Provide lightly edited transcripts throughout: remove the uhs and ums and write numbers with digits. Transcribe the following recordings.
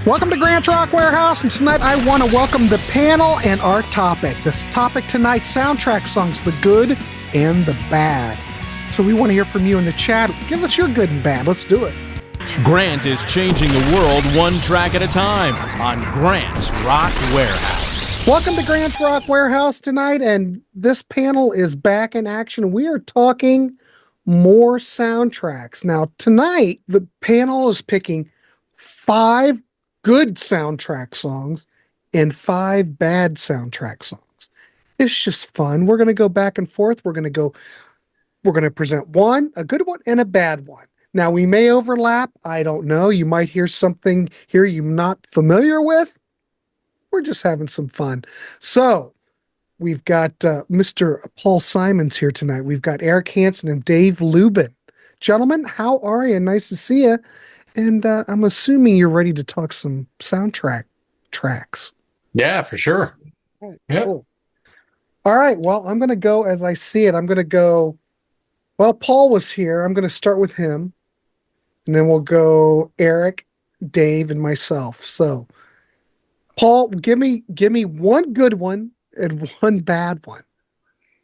Welcome to Grant Rock Warehouse, and tonight I want to welcome the panel and our topic. This topic tonight, soundtrack songs, the good and the bad. So we want to hear from you in the chat. Give us your good and bad. Let's do it. Grant is changing the world one track at a time on Grant's Rock Warehouse. Welcome to Grant's Rock Warehouse tonight, and this panel is back in action. We are talking more soundtracks. Now, tonight, the panel is picking 5 good soundtrack songs and 5 bad soundtrack songs. It's just fun. We're going to go back and forth. We're going to present one, a good one, and a bad one. Now, we may overlap. I don't know. You might hear something here you're not familiar with. We're just having some fun. So, we've got Mr. Paul Simons here tonight. We've got Eric Hansen and Dave Lubin. Gentlemen, how are you? Nice to see you. And I'm assuming you're ready to talk some soundtrack tracks. Yeah, for sure. All right, Yep. cool. All right, well, I'm going to go as I see it. I'm going to go, well, Paul was here. I'm going to start with him. And then we'll go Eric, Dave, and myself. So, Paul, give me one good one and one bad one.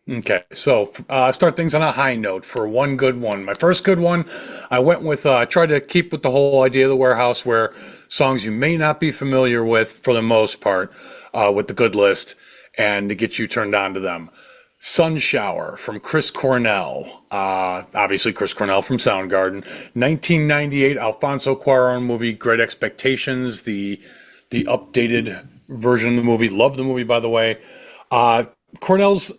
Okay, so start things on a high note for one good one. My first good one, I went with, tried to keep with the whole idea of the Warehouse where songs you may not be familiar with for the most part with the good list and to get you turned on to them. Sun Shower from Chris Cornell, obviously Chris Cornell from Soundgarden. 1998 Alfonso Cuarón movie, Great Expectations, the updated version of the movie. Love the movie, by the way. Cornell's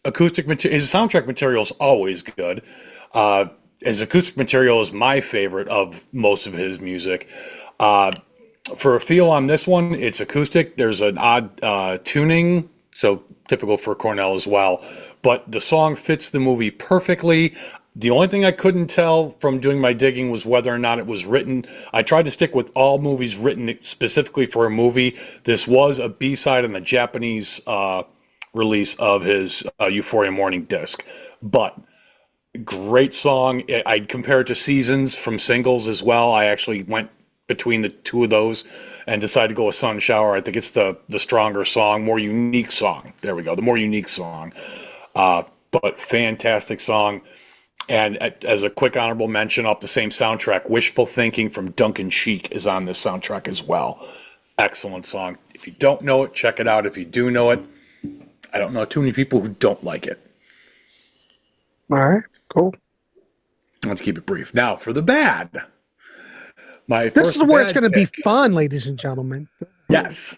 acoustic material, his soundtrack material is always good. His acoustic material is my favorite of most of his music. For a feel on this one, it's acoustic. There's an odd tuning, so typical for Cornell as well. But the song fits the movie perfectly. The only thing I couldn't tell from doing my digging was whether or not it was written. I tried to stick with all movies written specifically for a movie. This was a B-side on the Japanese release of his Euphoria Morning disc. But great song. I'd compare it to Seasons from Singles as well. I actually went between the two of those and decided to go with Sun Shower. I think it's the stronger song, more unique song. There we go, the more unique song. But fantastic song. And as a quick honorable mention off the same soundtrack, Wishful Thinking from Duncan Sheik is on this soundtrack as well. Excellent song. If you don't know it, check it out. If you do know it, I don't know too many people who don't like it. All right, cool. I want to keep it brief. Now, for the bad. This is where it's going to be fun, ladies and gentlemen. Yes.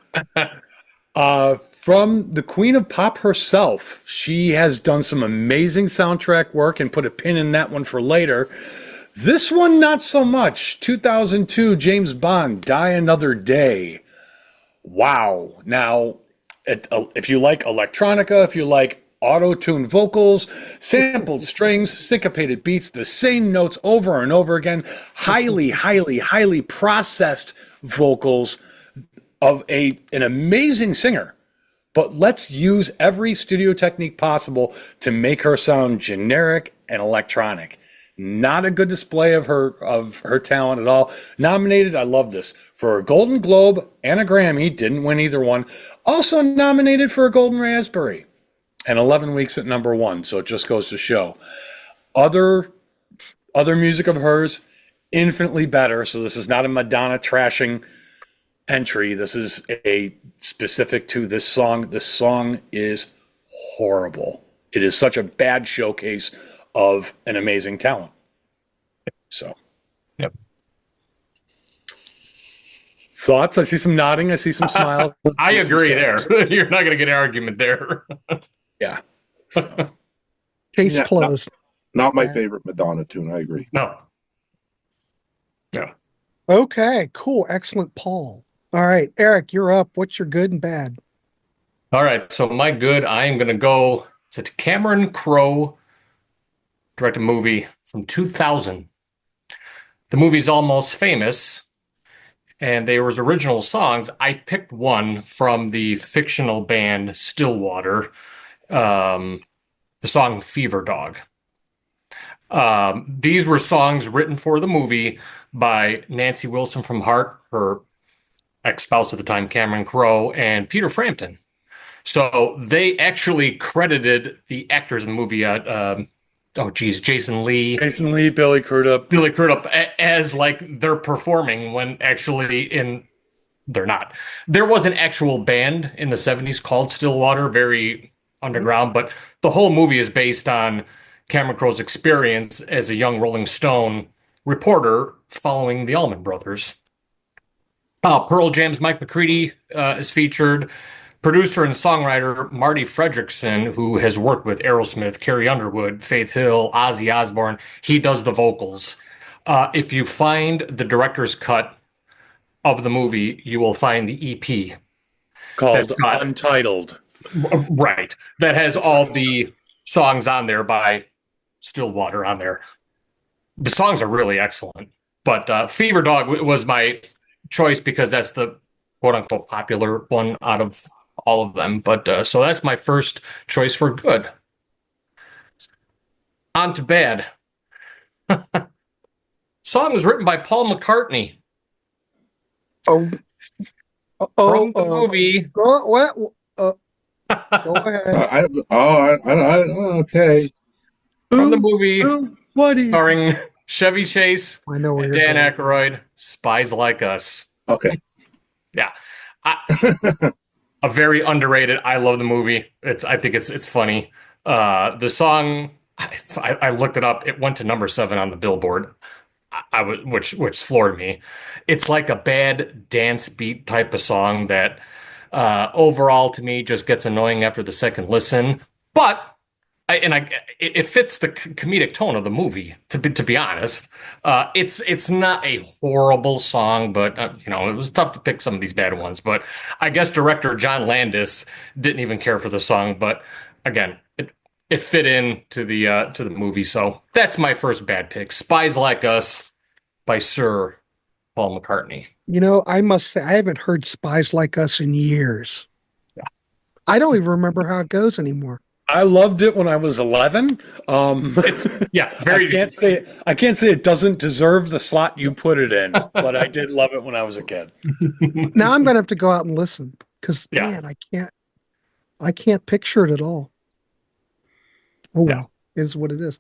From the Queen of Pop herself, she has done some amazing soundtrack work and put a pin in that one for later. This one, not so much. 2002, James Bond, Die Another Day. Wow. Now, if you like electronica, if you like auto-tuned vocals, sampled strings, syncopated beats, the same notes over and over again, highly processed vocals of an amazing singer. But let's use every studio technique possible to make her sound generic and electronic. Not a good display of her talent at all. Nominated, I love this, for a Golden Globe and a Grammy. Didn't win either one. Also nominated for a Golden Raspberry. And 11 weeks at number 1. So it just goes to show. Other music of hers, infinitely better. So this is not a Madonna trashing entry. This is a specific to this song. This song is horrible. It is such a bad showcase of an amazing talent. So, Yep. Thoughts? I see some nodding. I see some smiles. I agree there. You're not going to get an argument there. Yeah. So. Case closed. Not my favorite Madonna tune. I agree. No. Okay, cool. Excellent, Paul. All right, Eric, you're up. What's your good and bad? All right. So my good, I am going to go to Cameron Crowe, directed a movie from 2000. The movie's Almost Famous, and there was original songs. I picked one from the fictional band Stillwater, the song Fever Dog. These were songs written for the movie by Nancy Wilson from Heart, her ex-spouse at the time, Cameron Crowe, and Peter Frampton. So they actually credited the actors in the movie, Jason Lee, Billy Crudup. as like they're performing when actually they're not. There was an actual band in the 70s called Stillwater, very underground, but the whole movie is based on Cameron Crowe's experience as a young Rolling Stone reporter following the Allman Brothers. Pearl Jam's Mike McCready is featured. Producer and songwriter Marty Fredrickson, who has worked with Aerosmith, Carrie Underwood, Faith Hill, Ozzy Osbourne, he does the vocals. If you find the director's cut of the movie, you will find the EP Called Untitled. Right. That has all the songs on there by Stillwater on there. The songs are really excellent. But Fever Dog was my choice because that's the quote-unquote popular one out of all of them. But so that's my first choice for good. On to bad. Song was written by Paul McCartney. From the movie. Go ahead. Okay. From the movie, Woody. starring Chevy Chase I know where and you're Dan going. Aykroyd, Spies Like Us. Okay. Yeah. A very underrated. I love the movie. I think it's funny. The song, I looked it up. It went to number 7 on the Billboard. Which floored me. It's like a bad dance beat type of song that overall to me just gets annoying after the second listen. But it fits the comedic tone of the movie. To be honest, it's not a horrible song, but it was tough to pick some of these bad ones. But I guess director John Landis didn't even care for the song. But again, it fit in to the movie. So that's my first bad pick. Spies Like Us by Sir Paul McCartney. I must say I haven't heard Spies Like Us in years. Yeah. I don't even remember how it goes anymore. I loved it when I was 11. Very. I can't say it doesn't deserve the slot you put it in, but I did love it when I was a kid. Now I'm gonna have to go out and listen because man, I can't picture it at all. Oh well, it is what it is.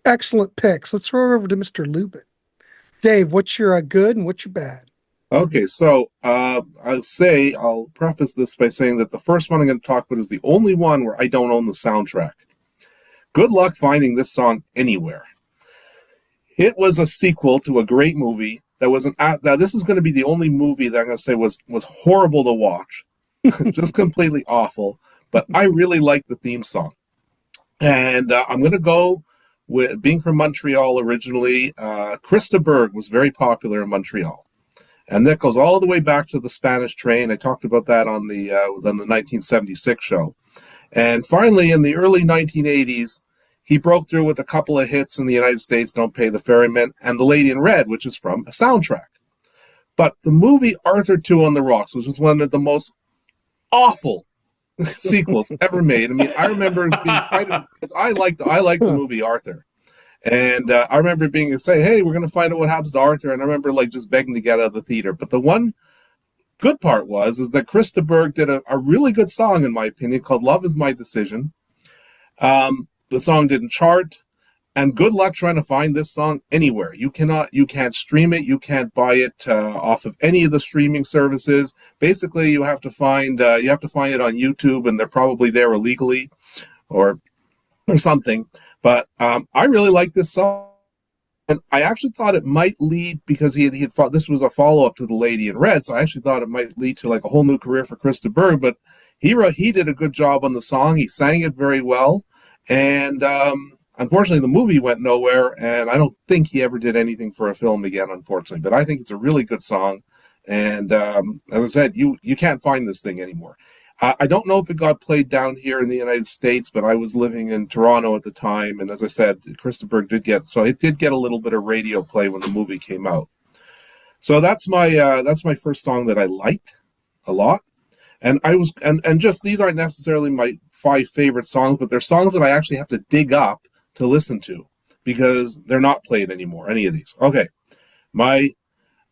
Excellent picks. Let's throw it over to Mr. Lubin. Dave, what's your good and what's your bad? Okay, so I'll preface this by saying that the first one I'm going to talk about is the only one where I don't own the soundtrack. Good luck finding this song anywhere. It was a sequel to a great movie that was now this is going to be the only movie that I'm going to say was horrible to watch, just completely awful. But I really like the theme song, and I'm going to go with being from Montreal originally. Krista Berg was very popular in Montreal. And that goes all the way back to the Spanish Train. I talked about that on the 1976 show. And finally, in the early 1980s, he broke through with a couple of hits in the United States, Don't Pay the Ferryman, and The Lady in Red, which is from a soundtrack. But the movie Arthur 2 on the Rocks, which was one of the most awful sequels ever made. I mean, I remember being because I liked the movie Arthur. And I remember being say, hey, we're going to find out what happens to Arthur. And I remember just begging to get out of the theater. But the one good part is that Krista Berg did a really good song, in my opinion, called Love Is My Decision. The song didn't chart. And good luck trying to find this song anywhere. You can't stream it. You can't buy it off of any of the streaming services. Basically, you have to find it on YouTube, and they're probably there illegally or something. But I really like this song, and I actually thought it might lead, because he had thought this was a follow-up to The Lady in Red, so I actually thought it might lead to a whole new career for Krista Berg. But he did a good job on the song. He sang it very well, and unfortunately the movie went nowhere, and I don't think he ever did anything for a film again, unfortunately. But I think it's a really good song, and as I said, you can't find this thing anymore. I don't know if it got played down here in the United States, but I was living in Toronto at the time, and as I said, Krista Berg did get a little bit of radio play when the movie came out. So that's my first song that I liked a lot, and just these aren't necessarily my 5 favorite songs, but they're songs that I actually have to dig up to listen to because they're not played anymore. Any of these? Okay, my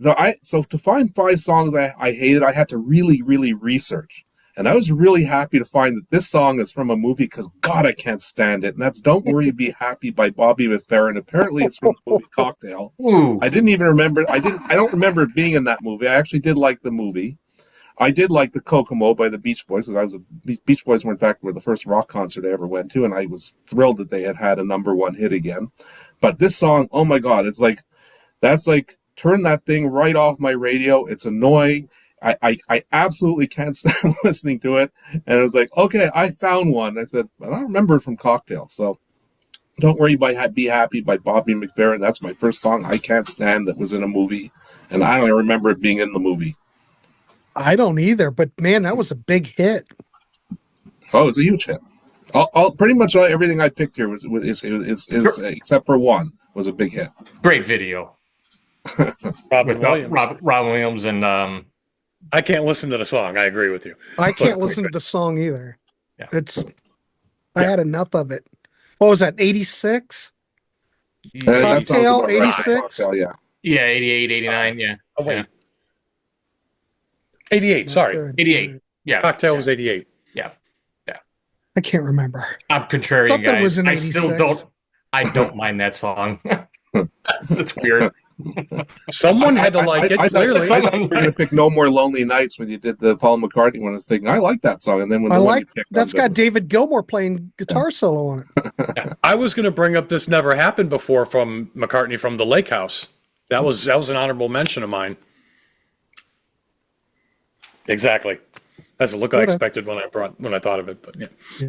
So to find 5 songs I hated, I had to really, really research. And I was really happy to find that this song is from a movie because God, I can't stand it. And that's "Don't Worry, Be Happy" by Bobby McFerrin. Apparently, it's from the movie Cocktail. Ooh. I didn't even remember. I don't remember it being in that movie. I actually did like the movie. I did like the Kokomo by the Beach Boys because Beach Boys were in fact the first rock concert I ever went to, and I was thrilled that they had a #1 hit again. But this song, oh my God, that's like turn that thing right off my radio. It's annoying. I absolutely can't stand listening to it. And I was like, okay, I found one. I said, but I don't remember it from Cocktail. So "Don't Worry, Be Happy" by Bobby McFerrin. That's my first song I can't stand that was in a movie. And I don't remember it being in the movie. I don't either, but man, that was a big hit. Oh, it was a huge hit. Pretty much everything I picked here is except for one was a big hit. Great video. Robin Williams. Robin Williams and I can't listen to the song. I agree with you. I can't listen to the song either. Yeah. I had enough of it. What was that, 86? That sounds Cocktail, about right. 86? Cocktail, yeah. yeah, 88, 89, yeah. Oh, wait. Yeah. 88, sorry. Good. 88. Yeah. Cocktail was 88. Yeah. I can't remember. I'm contrarian, Thought that guys. was in I still 86. don't mind that song. It's weird. Someone had to like it, I clearly. thought you were going to pick "No More Lonely Nights" when you did the Paul McCartney one. I was thinking, I like that song. And then when That's got David Gilmour playing guitar solo on it. I was going to bring up "This Never Happened Before" from McCartney from the Lake House. That was an honorable mention of mine. Exactly. That's the look I expected when I thought of it. But yeah.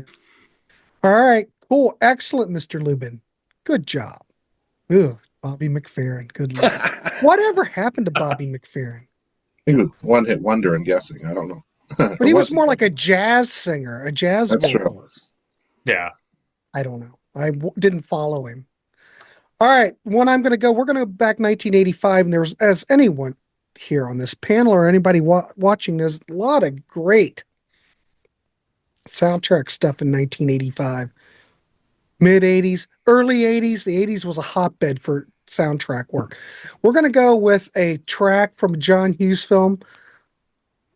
All right, cool, excellent, Mr. Lubin. Good job. Ugh, Bobby McFerrin. Good luck. Whatever happened to Bobby McFerrin? He was one-hit wonder, I'm guessing. I don't know. But he was more like a jazz singer, a jazz That's true. vocalist. Yeah. I don't know. Didn't follow him. All right, we're going to go back 1985, and there was, as anyone here on this panel or anybody watching, there's a lot of great soundtrack stuff in 1985. Mid 80s, early 80s. The 80s was a hotbed for soundtrack work. We're going to go with a track from a John Hughes film.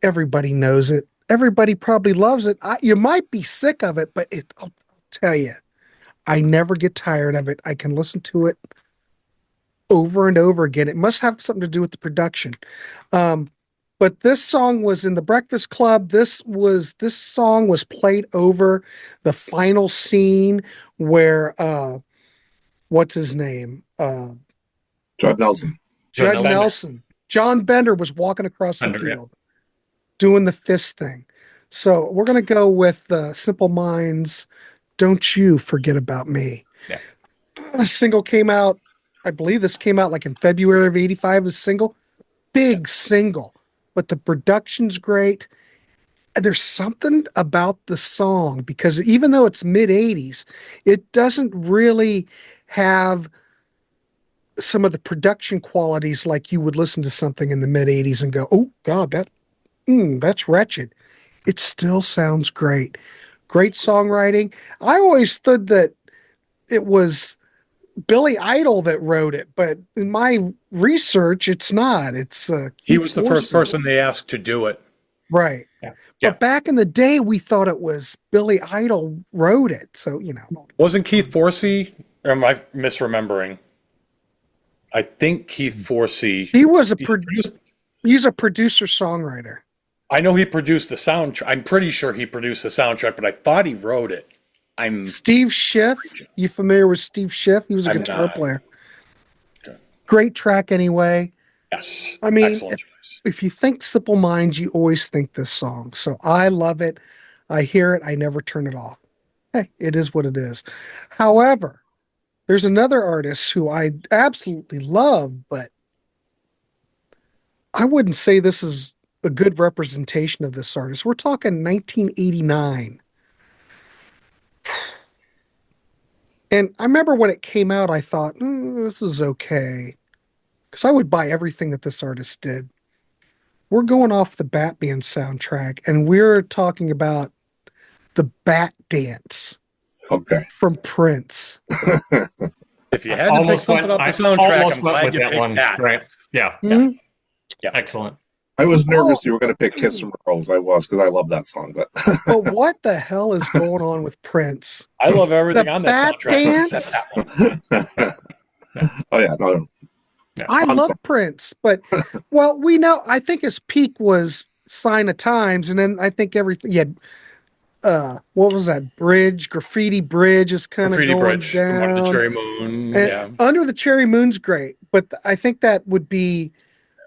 Everybody knows it. Everybody probably loves it. You might be sick of it, but I'll tell you, I never get tired of it. I can listen to it over and over again. It must have something to do with the production. But this song was in The Breakfast Club. This song was played over the final scene where what's his name? Judd Nelson. Judd Nelson. John Bender was walking across the field doing the fist thing. So we're gonna go with Simple Minds, "Don't You Forget About Me." Yeah. A single came out, I believe this came out like in February of 85 as a single. Big single. But the production's great. There's something about the song because even though it's mid 80s, it doesn't really have some of the production qualities like you would listen to something in the mid 80s and go, "Oh God, that's wretched." It still sounds great. Great songwriting. I always thought that it was Billy Idol that wrote it, but in my research, it's not. It's he was the first person they asked to do it. Right. Yeah. But back in the day, we thought it was Billy Idol wrote it. So, Wasn't Keith Forsey, or am I misremembering? I think Keith Forsey. He's a producer songwriter. I know he produced the soundtrack. I'm pretty sure he produced the soundtrack, but I thought he wrote it. Steve Schiff. You familiar with Steve Schiff? He was a guitar player. Okay. Great track anyway. Yes. I mean, excellent choice. If you think Simple Minds, you always think this song. So I love it. I hear it. I never turn it off. Hey, it is what it is. However, there's another artist who I absolutely love, but I wouldn't say this is a good representation of this artist. We're talking 1989. And I remember when it came out, I thought, this is okay. Because I would buy everything that this artist did. We're going off the Batman soundtrack, and we're talking about the Bat Dance. Okay. From Prince. If you had to pick something off the soundtrack, I'm glad you picked that. Right. Yeah. Mm-hmm. Excellent. I was nervous you were going to pick Kiss from a Rose. I was, because I love that song. But But what the hell is going on with Prince? I love everything The on that Bat soundtrack. Dance? except that one. oh yeah, no, I Fun love song. Prince, but well, we know. I think his peak was Sign of Times, and then I think everything. Yeah, what was that? Graffiti Bridge is kind of Graffiti going Bridge from Under the down. Cherry Moon. And Yeah. Under the Cherry Moon's great, but I think that would be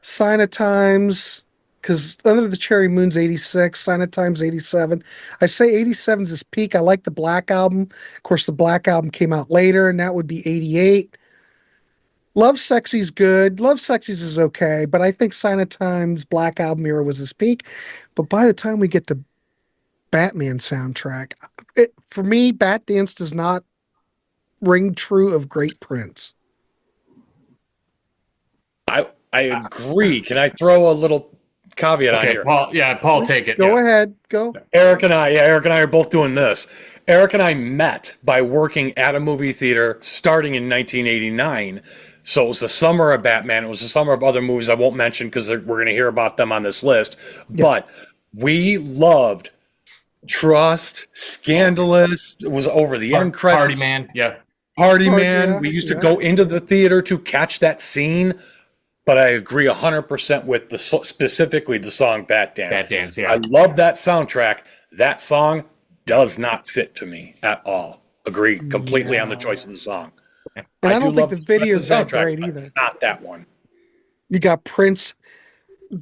Sign of Times, because Under the Cherry Moon's 86, Sign of Times 87. I say 87's his peak. I like the Black Album. Of course, the Black Album came out later, and that would be 88. Love Sexy's good. Love Sexy's is okay, but I think Sign of Times, Black Album era was his peak. But by the time we get to Batman soundtrack, for me, Bat Dance does not ring true of great Prince. I agree. Can I throw a little caveat on Okay, here? Paul, take it. Go yeah. ahead. Go. Eric and I are both doing this. Eric and I met by working at a movie theater starting in 1989. So it was the summer of Batman. It was the summer of other movies I won't mention because we're going to hear about them on this list. Yeah. But we loved Trust, Scandalous. It was over the end credits. Party Man. Yeah. Party Oh, Man. yeah, We used to yeah. go into the theater to catch that scene. But I agree 100% with specifically the song Bat Dance. Bat Dance, yeah. I love that soundtrack. That song does not fit to me at all. Agree completely on the choice of the song. And I don't think love the rest of video's that soundtrack, great but either. Not that one. You got Prince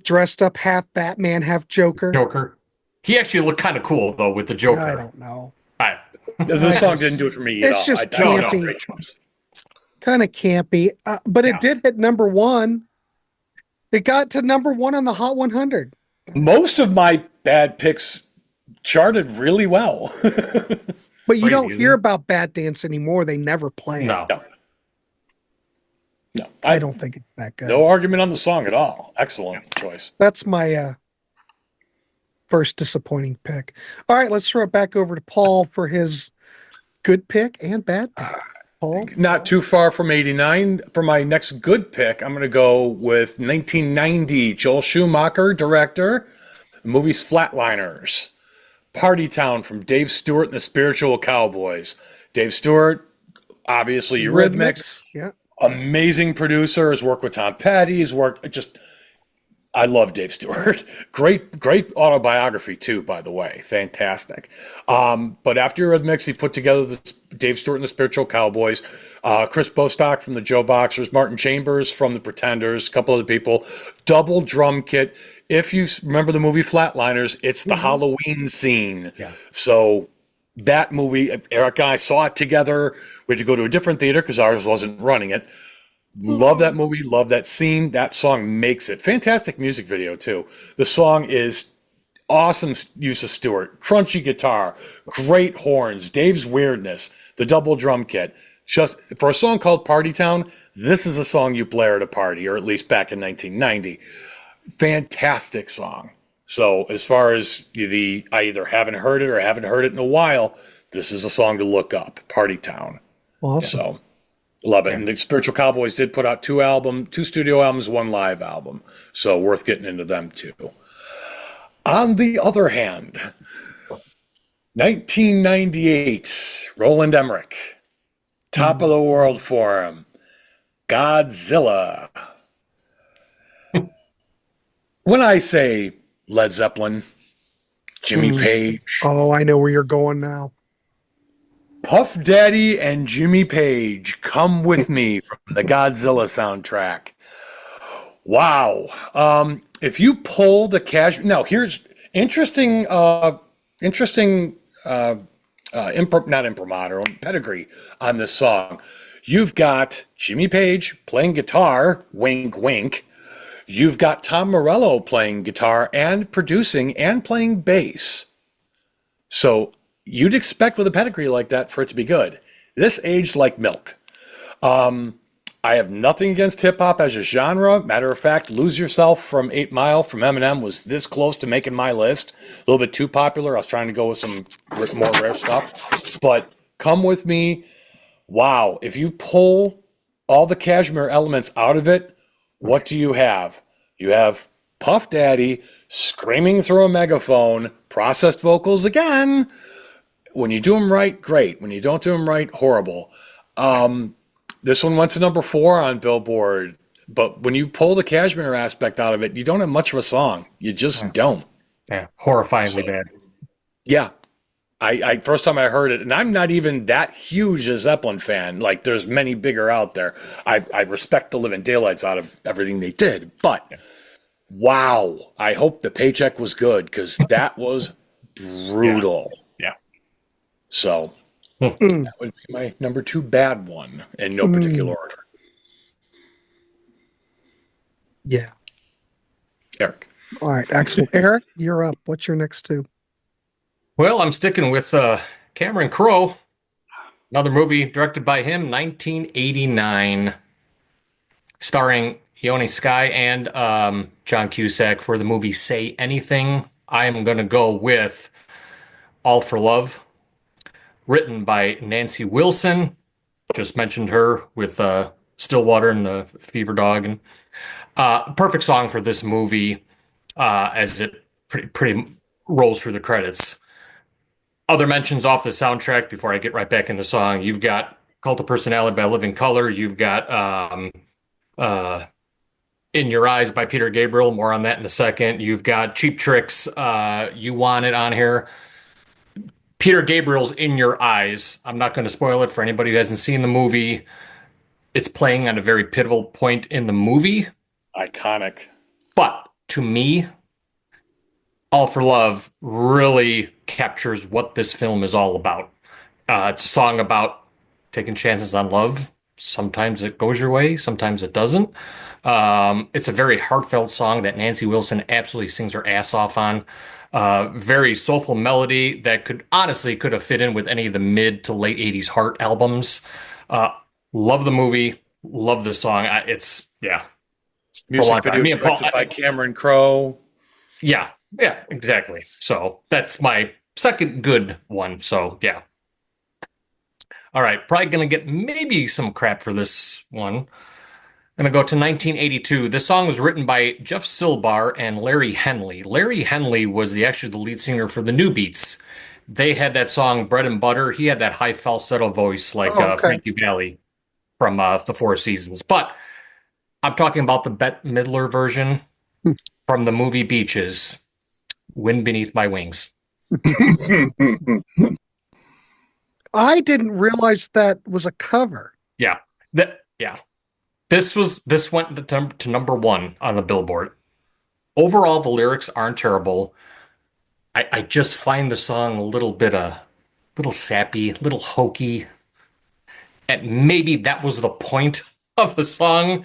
dressed up half Batman, half Joker. Joker. He actually looked kind of cool though with the Joker. I don't know. This song didn't do it for me at all. It's just I don't know. campy. Great choice. Kind of campy, but it did hit number one. It got to number one on the Hot 100. Most of my bad picks charted really well. But you Crazy, don't isn't hear it? about Bat Dance anymore. They never play it. No. No, I don't think it's that good. No argument on the song at all. Excellent choice. That's my first disappointing pick. All right, let's throw it back over to Paul for his good pick and bad pick. Paul? Not too far from 89. For my next good pick, I'm going to go with 1990. Joel Schumacher, director. The movie's Flatliners. Party Town from Dave Stewart and the Spiritual Cowboys. Dave Stewart, obviously Eurythmics. Yeah. Amazing producer. Has worked with Tom Petty. Has worked just... I love Dave Stewart. Great autobiography too, by the way. Fantastic. But after Eurythmics, he put together the Dave Stewart and the Spiritual Cowboys, Chris Bostock from the Joe Boxers, Martin Chambers from the Pretenders, a couple other people. Double drum kit. If you remember the movie Flatliners, it's the Halloween scene. Yeah. So that movie, Eric and I saw it together. We had to go to a different theater because ours wasn't running it. Love that movie, love that scene. That song makes it. Fantastic music video, too. The song is awesome use of Stewart. Crunchy guitar, great horns, Dave's weirdness, the double drum kit. Just for a song called Party Town, this is a song you blare at a party, or at least back in 1990. Fantastic song. So as far as I either haven't heard it or haven't heard it in a while, this is a song to look up, Party Town. Awesome. So love it. And the Spiritual Cowboys did put out two studio albums, one live album. So worth getting into them too. On the other hand, 1998, Roland Emmerich, Top of the World for him, Godzilla. When I say Led Zeppelin, Jimmy Page, Oh, I know where you're going now. Puff Daddy and Jimmy Page, Come With Me from the Godzilla soundtrack. Wow. If you pull the cash, now here's interesting, not imprimatur, pedigree on this song. You've got Jimmy Page playing guitar, wink, wink. You've got Tom Morello playing guitar and producing and playing bass. So you'd expect with a pedigree like that for it to be good. This aged like milk. I have nothing against hip-hop as a genre. Matter of fact, Lose Yourself from 8 Mile from Eminem was this close to making my list. A little bit too popular. I was trying to go with some more rare stuff. But Come With Me, wow. If you pull all the Cashmere elements out of it, what do you have? You have Puff Daddy screaming through a megaphone, processed vocals again. When you do them right, great. When you don't do them right, horrible. This one went to number 4 on Billboard, but when you pull the Cashmere aspect out of it, you don't have much of a song. You just don't. Yeah, horrifyingly bad. Yeah. I first time I heard it, and I'm not even that huge a Zeppelin fan. Like, there's many bigger out there. I respect the living daylights out of everything they did, but wow. I hope the paycheck was good, because that was brutal. Yeah. So that would be my number 2 bad one in no particular order. Yeah. Eric. All right, excellent. Eric, you're up. What's your next 2? Well, I'm sticking with Cameron Crowe. Another movie directed by him, 1989, starring Ione Skye and John Cusack for the movie Say Anything. I am going to go with All for Love, written by Nancy Wilson. Just mentioned her with Stillwater and the Fever Dog. And perfect song for this movie as it pretty rolls through the credits. Other mentions off the soundtrack before I get right back in the song. You've got Cult of Personality by Living Colour. You've got In Your Eyes by Peter Gabriel. More on that in a second. You've got Cheap Trick's You Want It on here. Peter Gabriel's In Your Eyes. I'm not going to spoil it for anybody who hasn't seen the movie. It's playing at a very pivotal point in the movie. Iconic. But to me, All for Love really captures what this film is all about. It's a song about taking chances on love. Sometimes it goes your way, sometimes it doesn't. It's a very heartfelt song that Nancy Wilson absolutely sings her ass off on. Very soulful melody that could have fit in with any of the mid to late 80s Heart albums. Love the movie. Love the song. Music video directed by Cameron Crowe. Yeah, exactly. So that's my second good one. So yeah. All right, probably going to get maybe some crap for this one. Going to go to 1982. This song was written by Jeff Silbar and Larry Henley. Larry Henley was actually the lead singer for the New Beats. They had that song Bread and Butter. He had that high falsetto voice like Frankie Valli from the Four Seasons. But I'm talking about the Bette Midler version from the movie Beaches, Wind Beneath My Wings. I didn't realize that was a cover. Yeah. This went to number 1 on the Billboard. Overall, the lyrics aren't terrible. I just find the song a little sappy, a little hokey. And maybe that was the point of the song.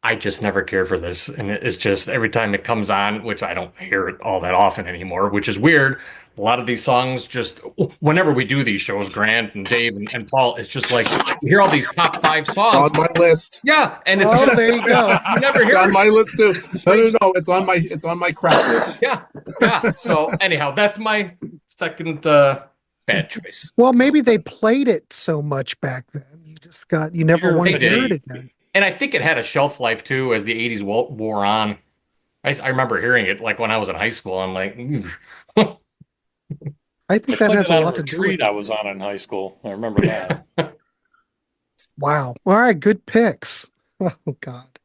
I just never cared for this. And it's just every time it comes on, which I don't hear it all that often anymore, which is weird. A lot of these songs just, whenever we do these shows, Grant and Dave and Paul, it's just like, you hear all these top 5 songs. It's on my list. Yeah. And it's just, there you go. You never It's hear on it. my list too. No. It's on my crap list. Yeah. So anyhow, that's my second bad choice. Well, maybe they played it so much back then. You never wanted to hear it again. And I think it had a shelf life too as the 80s wore on. I remember hearing it like when I was in high school. I'm like, I think that has a lot to do with it. I was on in high school. I remember that. Wow. All right, good picks. Oh God.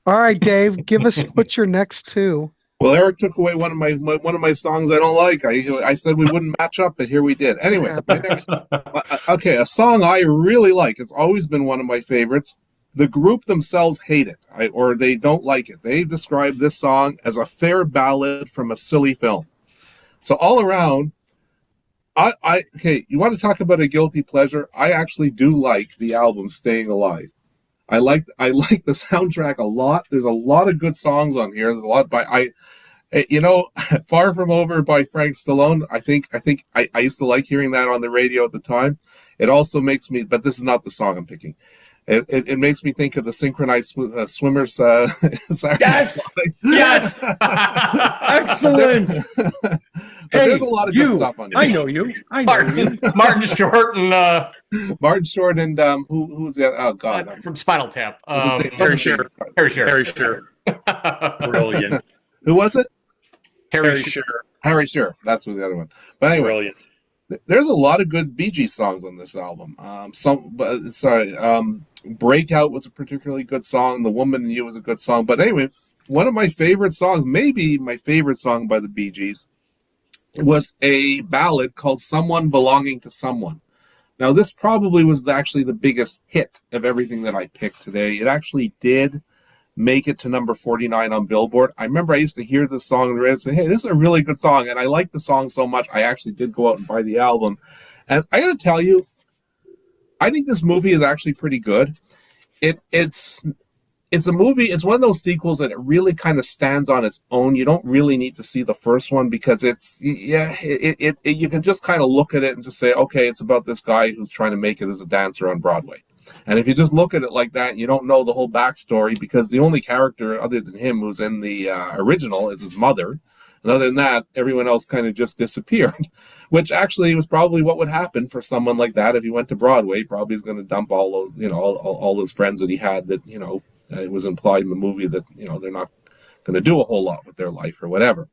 All right, Dave, give us what's your next 2. Well, Eric took away one of my songs I don't like. I said we wouldn't match up, but here we did. Anyway, my next, okay, a song I really like. It's always been one of my favorites. The group themselves hate it, or they don't like it. They describe this song as a fair ballad from a silly film. So all around, okay, you want to talk about a guilty pleasure? I actually do like the album Staying Alive. I like the soundtrack a lot. There's a lot of good songs on here. There's a lot Far From Over by Frank Stallone. I think I used to like hearing that on the radio at the time. It also makes me, but this is not the song I'm picking. It makes me think of the synchronized swimmers. Yes. Excellent. There's a lot of good stuff on here. I know you. Martin Short and Martin Short and who's that? Oh God, from Spinal Tap. Harry Shearer. Harry Shearer. Brilliant. Who was it? Harry Very Shearer. sure. Harry Shearer. That's the other one. But anyway, Brilliant. there's a lot of good Bee Gees songs on this album. Breakout was a particularly good song. The Woman in You was a good song. But anyway, one of my favorite songs, maybe my favorite song by the Bee Gees, was a ballad called Someone Belonging to Someone. Now, this probably was actually the biggest hit of everything that I picked today. It actually did make it to number 49 on Billboard. I remember I used to hear this song and say, hey, this is a really good song. And I liked the song so much, I actually did go out and buy the album. And I got to tell you, I think this movie is actually pretty good. It's a movie, it's one of those sequels that it really kind of stands on its own. You don't really need to see the first one because you can just kind of look at it and just say, okay, it's about this guy who's trying to make it as a dancer on Broadway. And if you just look at it like that, you don't know the whole backstory because the only character other than him who's in the original is his mother. And other than that, everyone else kind of just disappeared, which actually was probably what would happen for someone like that. If he went to Broadway, probably is going to dump all those, all those friends that he had that, it was implied in the movie that, they're not going to do a whole lot with their life or whatever.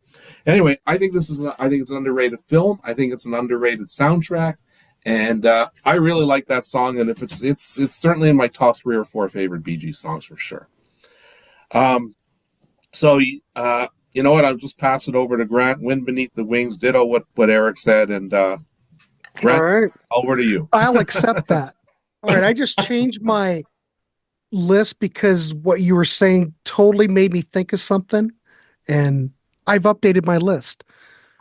Anyway, I think it's an underrated film. I think it's an underrated soundtrack. And I really like that song, and if it's certainly in my top 3 or 4 favorite Bee Gees songs for sure. So you know what? I'll just pass it over to Grant. Wind Beneath the Wings, ditto what Eric said, and Grant, all right, over to you. I'll accept that. All right, I just changed my list because what you were saying totally made me think of something, and I've updated my list.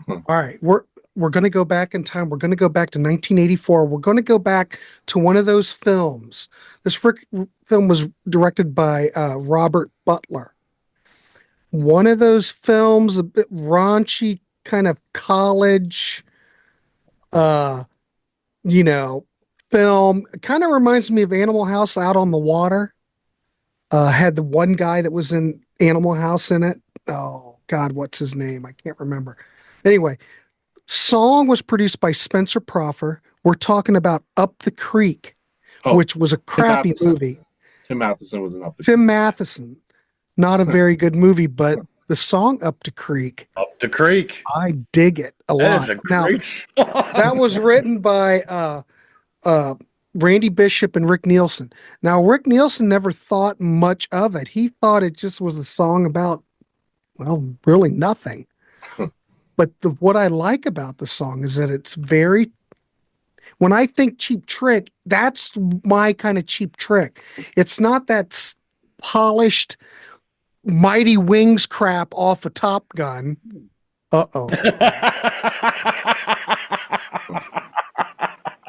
All right, we're going to go back in time. We're going to go back to 1984. We're going to go back to one of those films. This film was directed by Robert Butler. One of those films, a bit raunchy, kind of college, film. It kind of reminds me of Animal House Out on the Water. Had the one guy that was in Animal House in it. Oh, God, what's his name? I can't remember. Anyway, song was produced by Spencer Proffer. We're talking about Up the Creek, which was a crappy movie. Tim Matheson was an Up the Creek. Tim Matheson. Not a very good movie, but the song Up the Creek. Up the Creek. I dig it a lot. That is a great song. That was written by Randy Bishop and Rick Nielsen. Now, Rick Nielsen never thought much of it. He thought it just was a song about, well, really nothing. But what I like about the song is that it's very, when I think Cheap Trick, that's my kind of Cheap Trick. It's not that polished Mighty Wings crap off a Top Gun. Uh-oh.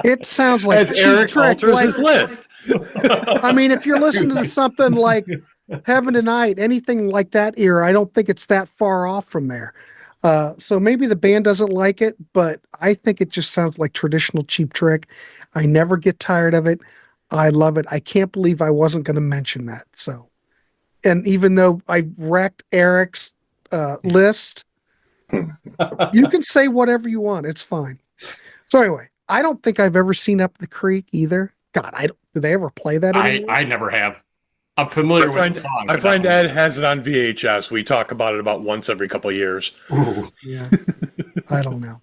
It sounds like as Cheap Eric Trick, alters his list. I mean, if you're listening to something like Heaven Tonight, anything like that era, I don't think it's that far off from there. So maybe the band doesn't like it, but I think it just sounds like traditional Cheap Trick. I never get tired of it. I love it. I can't believe I wasn't going to mention that. So, and even though I wrecked Eric's list, you can say whatever you want. It's fine. So anyway, I don't think I've ever seen Up the Creek either. God, do they ever play that anymore? I never have. I'm familiar with the song. My friend Ed has it on VHS. We talk about it about once every couple of years. Ooh. Yeah. I don't know.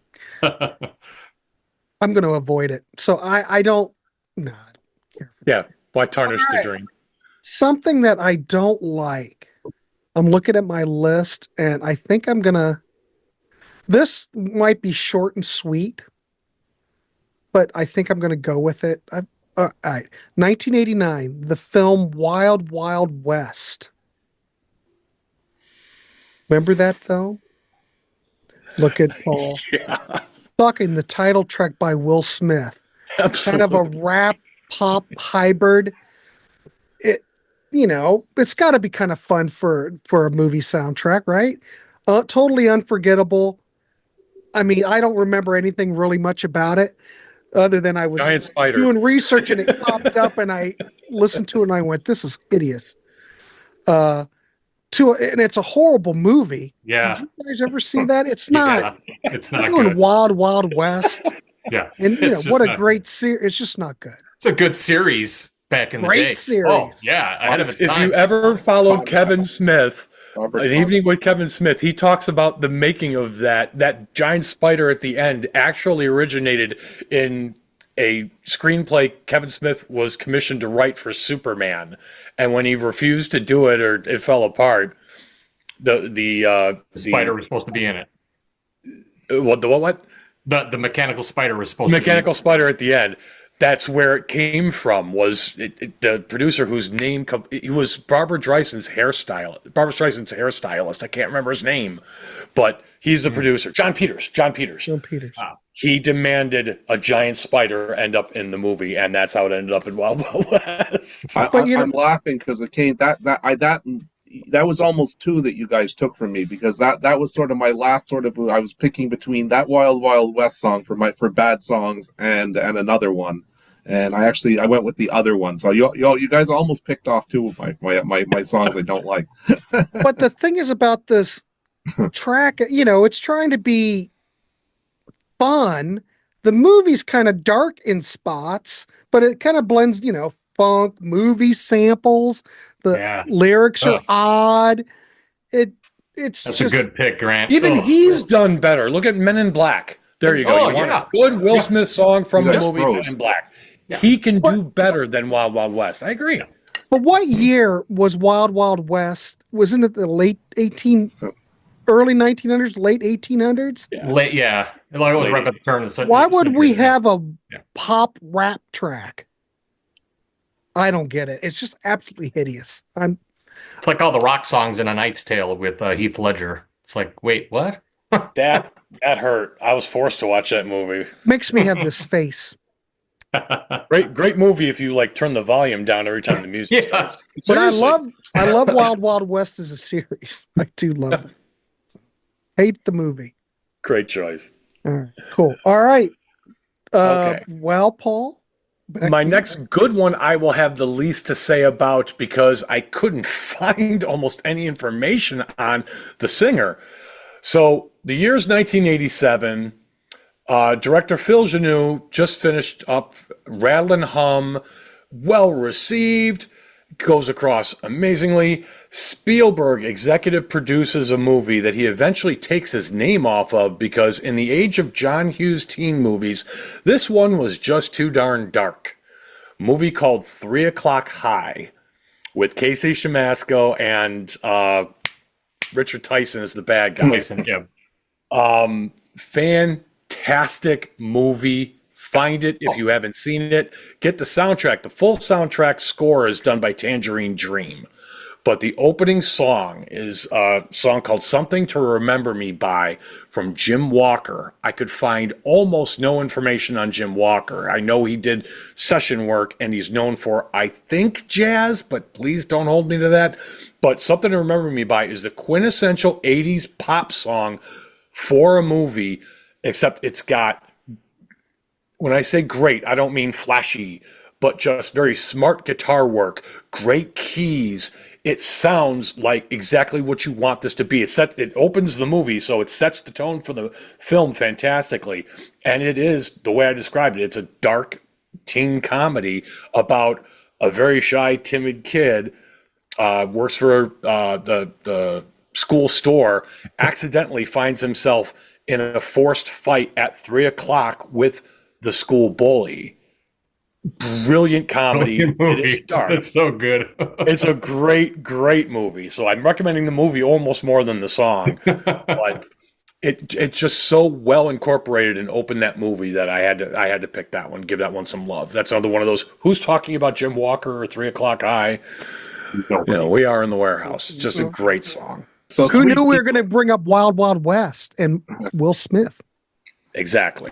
I'm going to avoid it. So I don't care. Yeah. Why tarnish All right. the dream? Something that I don't like. I'm looking at my list and I think I'm going to, this might be short and sweet, but I think I'm going to go with it. All right. 1989, the film Wild Wild West. Remember that film? Look at Paul. Yeah. Talking the title track by Will Smith. Absolutely. Kind of a rap pop hybrid. It's got to be kind of fun for a movie soundtrack, right? Totally unforgettable. I mean, I don't remember anything really much about it other than I was doing research and it popped up and I listened to it and I went, this is hideous. And it's a horrible movie. Yeah. Did you guys ever see that? It's not. Yeah, it's not doing good. Wild Wild West. Yeah. And It's what just a great series. It's just not good. It's a good series back in the day. Great series. Oh, yeah. Ahead of its If time. you ever followed Kevin Smith Robert An Evening with Kevin Smith, he talks about the making of that giant spider at the end actually originated in a screenplay Kevin Smith was commissioned to write for Superman, and when he refused to do it or it fell apart, The spider was supposed to be in it. What? The mechanical spider was supposed Mechanical to be spider at the end. That's where it came from. Was the producer whose name he was Barbara Streisand's hairstylist. I can't remember his name, but he's the producer. John Peters. John Peters. Wow. He demanded a giant spider end up in the movie, and that's how it ended up in Wild Wild West. I'm laughing because it came that was almost two that you guys took from me, because that was sort of my last sort of, I was picking between that Wild Wild West song for bad songs and another one, and I went with the other one. So you guys almost picked off two of my songs I don't like. But the thing is about this track, it's trying to be fun. The movie's kind of dark in spots, but it kind of blends, funk, movie samples. The lyrics are odd. That's just a good pick, Grant. Even he's done better. Look at Men in Black. There you go. A good Will Smith song from the movie Men in Black. Yeah. He can do better than Wild Wild West. I agree. But what year was Wild Wild West? Wasn't it the early 1900s, late 1800s? Yeah. Late, yeah. It was right at the turn of the century. Why would we have a pop rap track? I don't get it. It's just absolutely hideous. It's like all the rock songs in A Knight's Tale with Heath Ledger. It's like, wait, what? That hurt. I was forced to watch that movie. Makes me have this face. Great movie if you turn the volume down every time the music starts. But I love Wild Wild West as a series. I do love it. Hate the movie. Great choice. All right, cool. All right. Okay. Well, Paul. My next good one I will have the least to say about because I couldn't find almost any information on the singer. So the year's 1987. Director Phil Genoux just finished up Rattle and Hum, well received, goes across amazingly. Spielberg executive produces a movie that he eventually takes his name off of because in the age of John Hughes teen movies, this one was just too darn dark. A movie called 3 O'Clock High with Casey Siemaszko and Richard Tyson as the bad guy. Tyson, yeah. Fantastic movie. Find it if you haven't seen it. Get the soundtrack. The full soundtrack score is done by Tangerine Dream. But the opening song is a song called Something to Remember Me By from Jim Walker. I could find almost no information on Jim Walker. I know he did session work and he's known for, I think, jazz, but please don't hold me to that. But Something to Remember Me By is the quintessential 80s pop song for a movie, except it's got, when I say great, I don't mean flashy, but just very smart guitar work, great keys. It sounds like exactly what you want this to be. It opens the movie, so it sets the tone for the film fantastically. And it is, the way I described it, it's a dark teen comedy about a very shy, timid kid, works for the school store, accidentally finds himself in a forced fight at 3 o'clock with the school bully. Brilliant comedy. It is dark. It's so good. It's a great movie. So I'm recommending the movie almost more than the song. But it's just so well incorporated and opened that movie that I had to pick that one, give that one some love. That's another one of those, who's talking about Jim Walker or 3 O'Clock High? We Are in the Warehouse. Just a great song. So who knew we were going to bring up Wild Wild West and Will Smith? Exactly.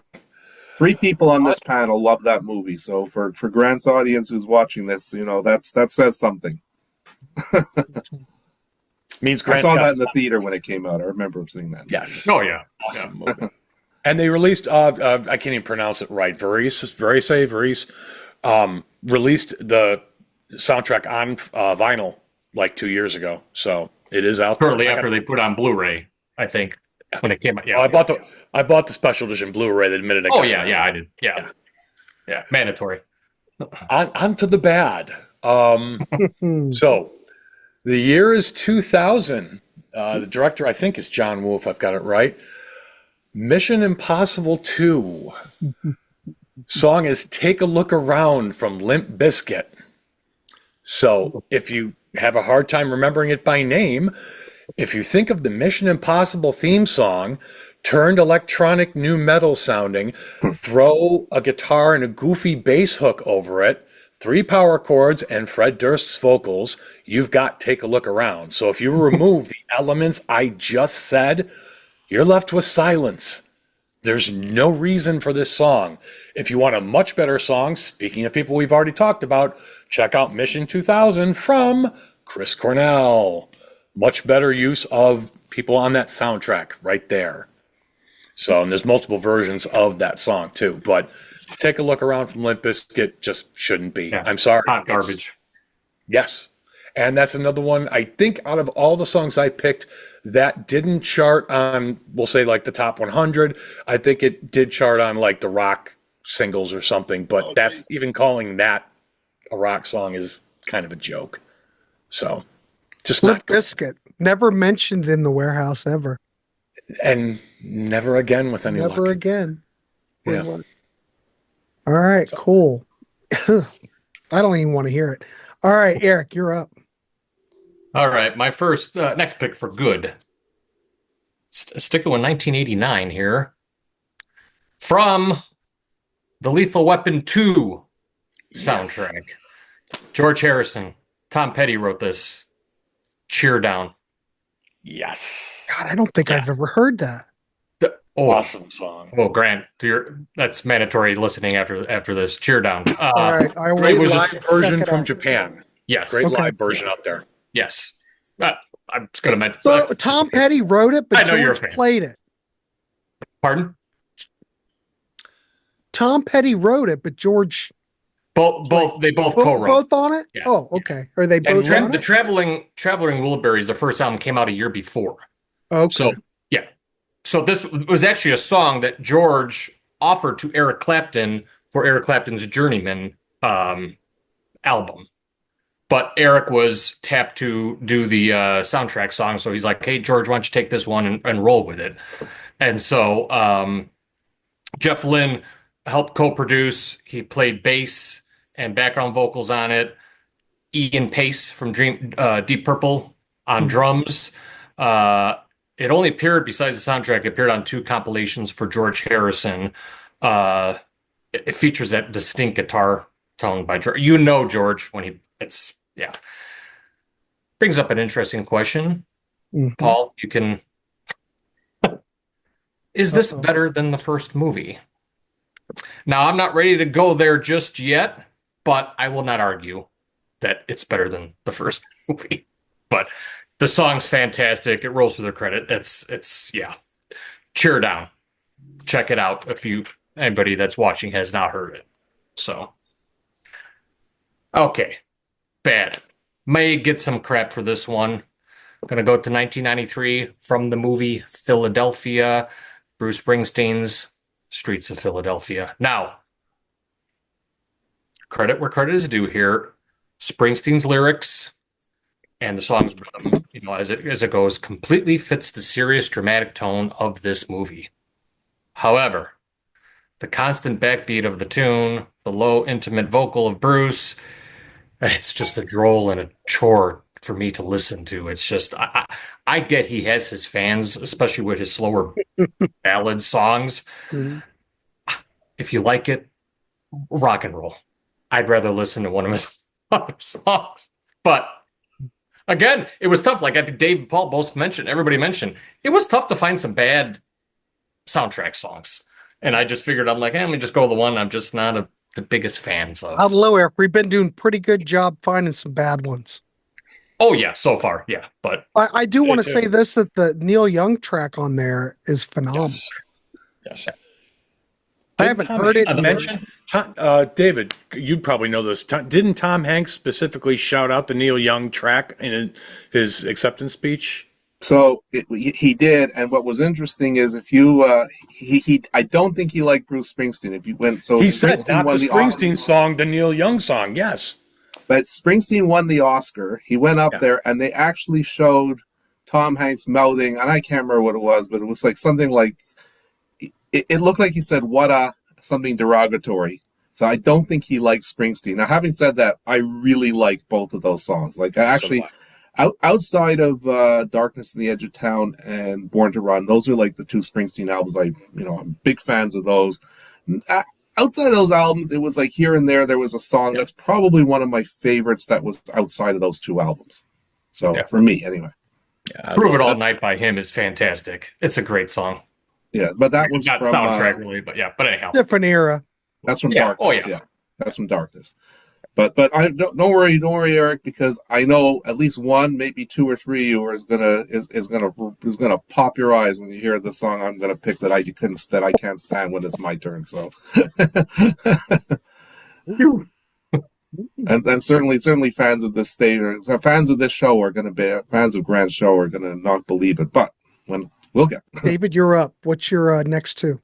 3 people on this panel love that movie. So for Grant's audience who's watching this, that says something. Means I saw that in the theater when it came out. I remember seeing that. Yes. Oh yeah. Awesome movie. And they released I can't even pronounce it right. Verice released the soundtrack on vinyl like 2 years ago. So it is out shortly after they put on Blu-ray, I think. When it came out, I bought the special edition Blu-ray the minute I got it. I did. Yeah, mandatory. On to the bad. So the year is 2000. The director, I think, is John Woo, if I've got it right. Mission Impossible 2. Song is Take a Look Around from Limp Bizkit. So if you have a hard time remembering it by name, if you think of the Mission Impossible theme song, turned electronic new metal sounding, throw a guitar and a goofy bass hook over it, 3 power chords, and Fred Durst's vocals, you've got Take a Look Around. So if you remove the elements I just said, you're left with silence. There's no reason for this song. If you want a much better song, speaking of people we've already talked about, check out Mission 2000 from Chris Cornell. Much better use of people on that soundtrack right there. So, and there's multiple versions of that song too, but Take a Look Around from Limp Bizkit just shouldn't be. Yeah, I'm sorry. hot garbage. Yes. And that's another one, I think out of all the songs I picked that didn't chart on, we'll say like the top 100, I think it did chart on like the rock singles or something, but that's even calling that a rock song is kind of a joke. So, just Limp not good. Bizkit, never mentioned in the Warehouse ever. And never again with any Never luck. again. Yeah. All right, cool. I don't even want to hear it. All right, Eric, you're up. All right, my first next pick for good. Sticking with 1989 here. From the Lethal Weapon 2 soundtrack. George Harrison, Tom Petty wrote this. Cheer Down. Yes. God, I don't think I've ever heard that. Awesome song. Well, Grant, that's mandatory listening after this. Cheer Down. All right, I Great will live check version it from out. Japan. Yes. Great Okay. live version out there. Yes. I'm just going to mention. So Tom Petty wrote it, but I know you're a George fan. played it. Pardon? Tom Petty wrote it, but George They both co-wrote. both on it. Yeah. Oh, okay. Are they both on The it? Traveling Wilburys, the first album came out a year before. Okay. So yeah. So this was actually a song that George offered to Eric Clapton for Eric Clapton's Journeyman album. But Eric was tapped to do the soundtrack song, so he's like, "Hey George, why don't you take this one and roll with it?" And so Jeff Lynne helped co-produce. He played bass and background vocals on it. Ian Pace from Deep Purple on drums. It only appeared, besides the soundtrack, it appeared on 2 compilations for George Harrison. It features that distinct guitar tone by George. You know George when brings up an interesting question. Mhm. Paul, you can. Is this better than the first movie? Now, I'm not ready to go there just yet, but I will not argue that it's better than the first movie. But the song's fantastic. It rolls to their credit. It's Cheer Down. Check it out if anybody that's watching has not heard it. So, okay. Bad. May get some crap for this one. I'm going to go to 1993 from the movie Philadelphia, Bruce Springsteen's Streets of Philadelphia. Now, credit where credit is due here. Springsteen's lyrics and the song's rhythm, as it goes, completely fits the serious, dramatic tone of this movie. However, the constant backbeat of the tune, the low, intimate vocal of Bruce, it's just a droll and a chore for me to listen to. It's just, I get he has his fans, especially with his slower ballad songs. Mhm. If you like it, rock and roll. I'd rather listen to one of his other songs. But again, it was tough. Like I think Dave and Paul both mentioned, everybody mentioned, it was tough to find some bad soundtrack songs. And I just figured, I'm like, let me just go with the one I'm just not the biggest fans of. I don't know, Eric. We've been doing pretty good job finding some bad ones. Oh, yeah, so far, yeah. But I do want to too. say this, that the Neil Young track on there is phenomenal. Yes. I haven't heard it. Mention David, you probably know this. Didn't Tom Hanks specifically shout out the Neil Young track in his acceptance speech? So he did, and what was interesting is if you I don't think he liked Bruce Springsteen. If you went, so He said Springsteen not won the the Springsteen song, the Neil Young song. Yes. But Springsteen won the Oscar. He went up Yeah. there, and they actually showed Tom Hanks mouthing, and I can't remember what it was, but it was like something like it looked like he said "what a" something derogatory. So I don't think he likes Springsteen. Now, having said that, I really like both of those songs. Like, I actually, outside of Darkness and the Edge of Town and Born to Run, those are like the two Springsteen albums. I'm big fans of those. Outside of those albums, it was like here and there was a song that's probably one of my favorites that was outside of those two albums. So for me, anyway. Yeah, Prove It All Night by him is fantastic. It's a great song. Yeah, but that was not from soundtrack really, but anyhow. Different era. That's from Yeah. Darkness. Oh, yeah. That's from Darkness. But I don't worry, Eric, because I know at least one, maybe two or three of you is gonna pop your eyes when you hear the song I'm gonna pick that I can't stand when it's my turn. So, and certainly fans of this state or fans of this show are gonna be fans of Grant's show are gonna not believe it. But we'll get David, you're up. What's your next two?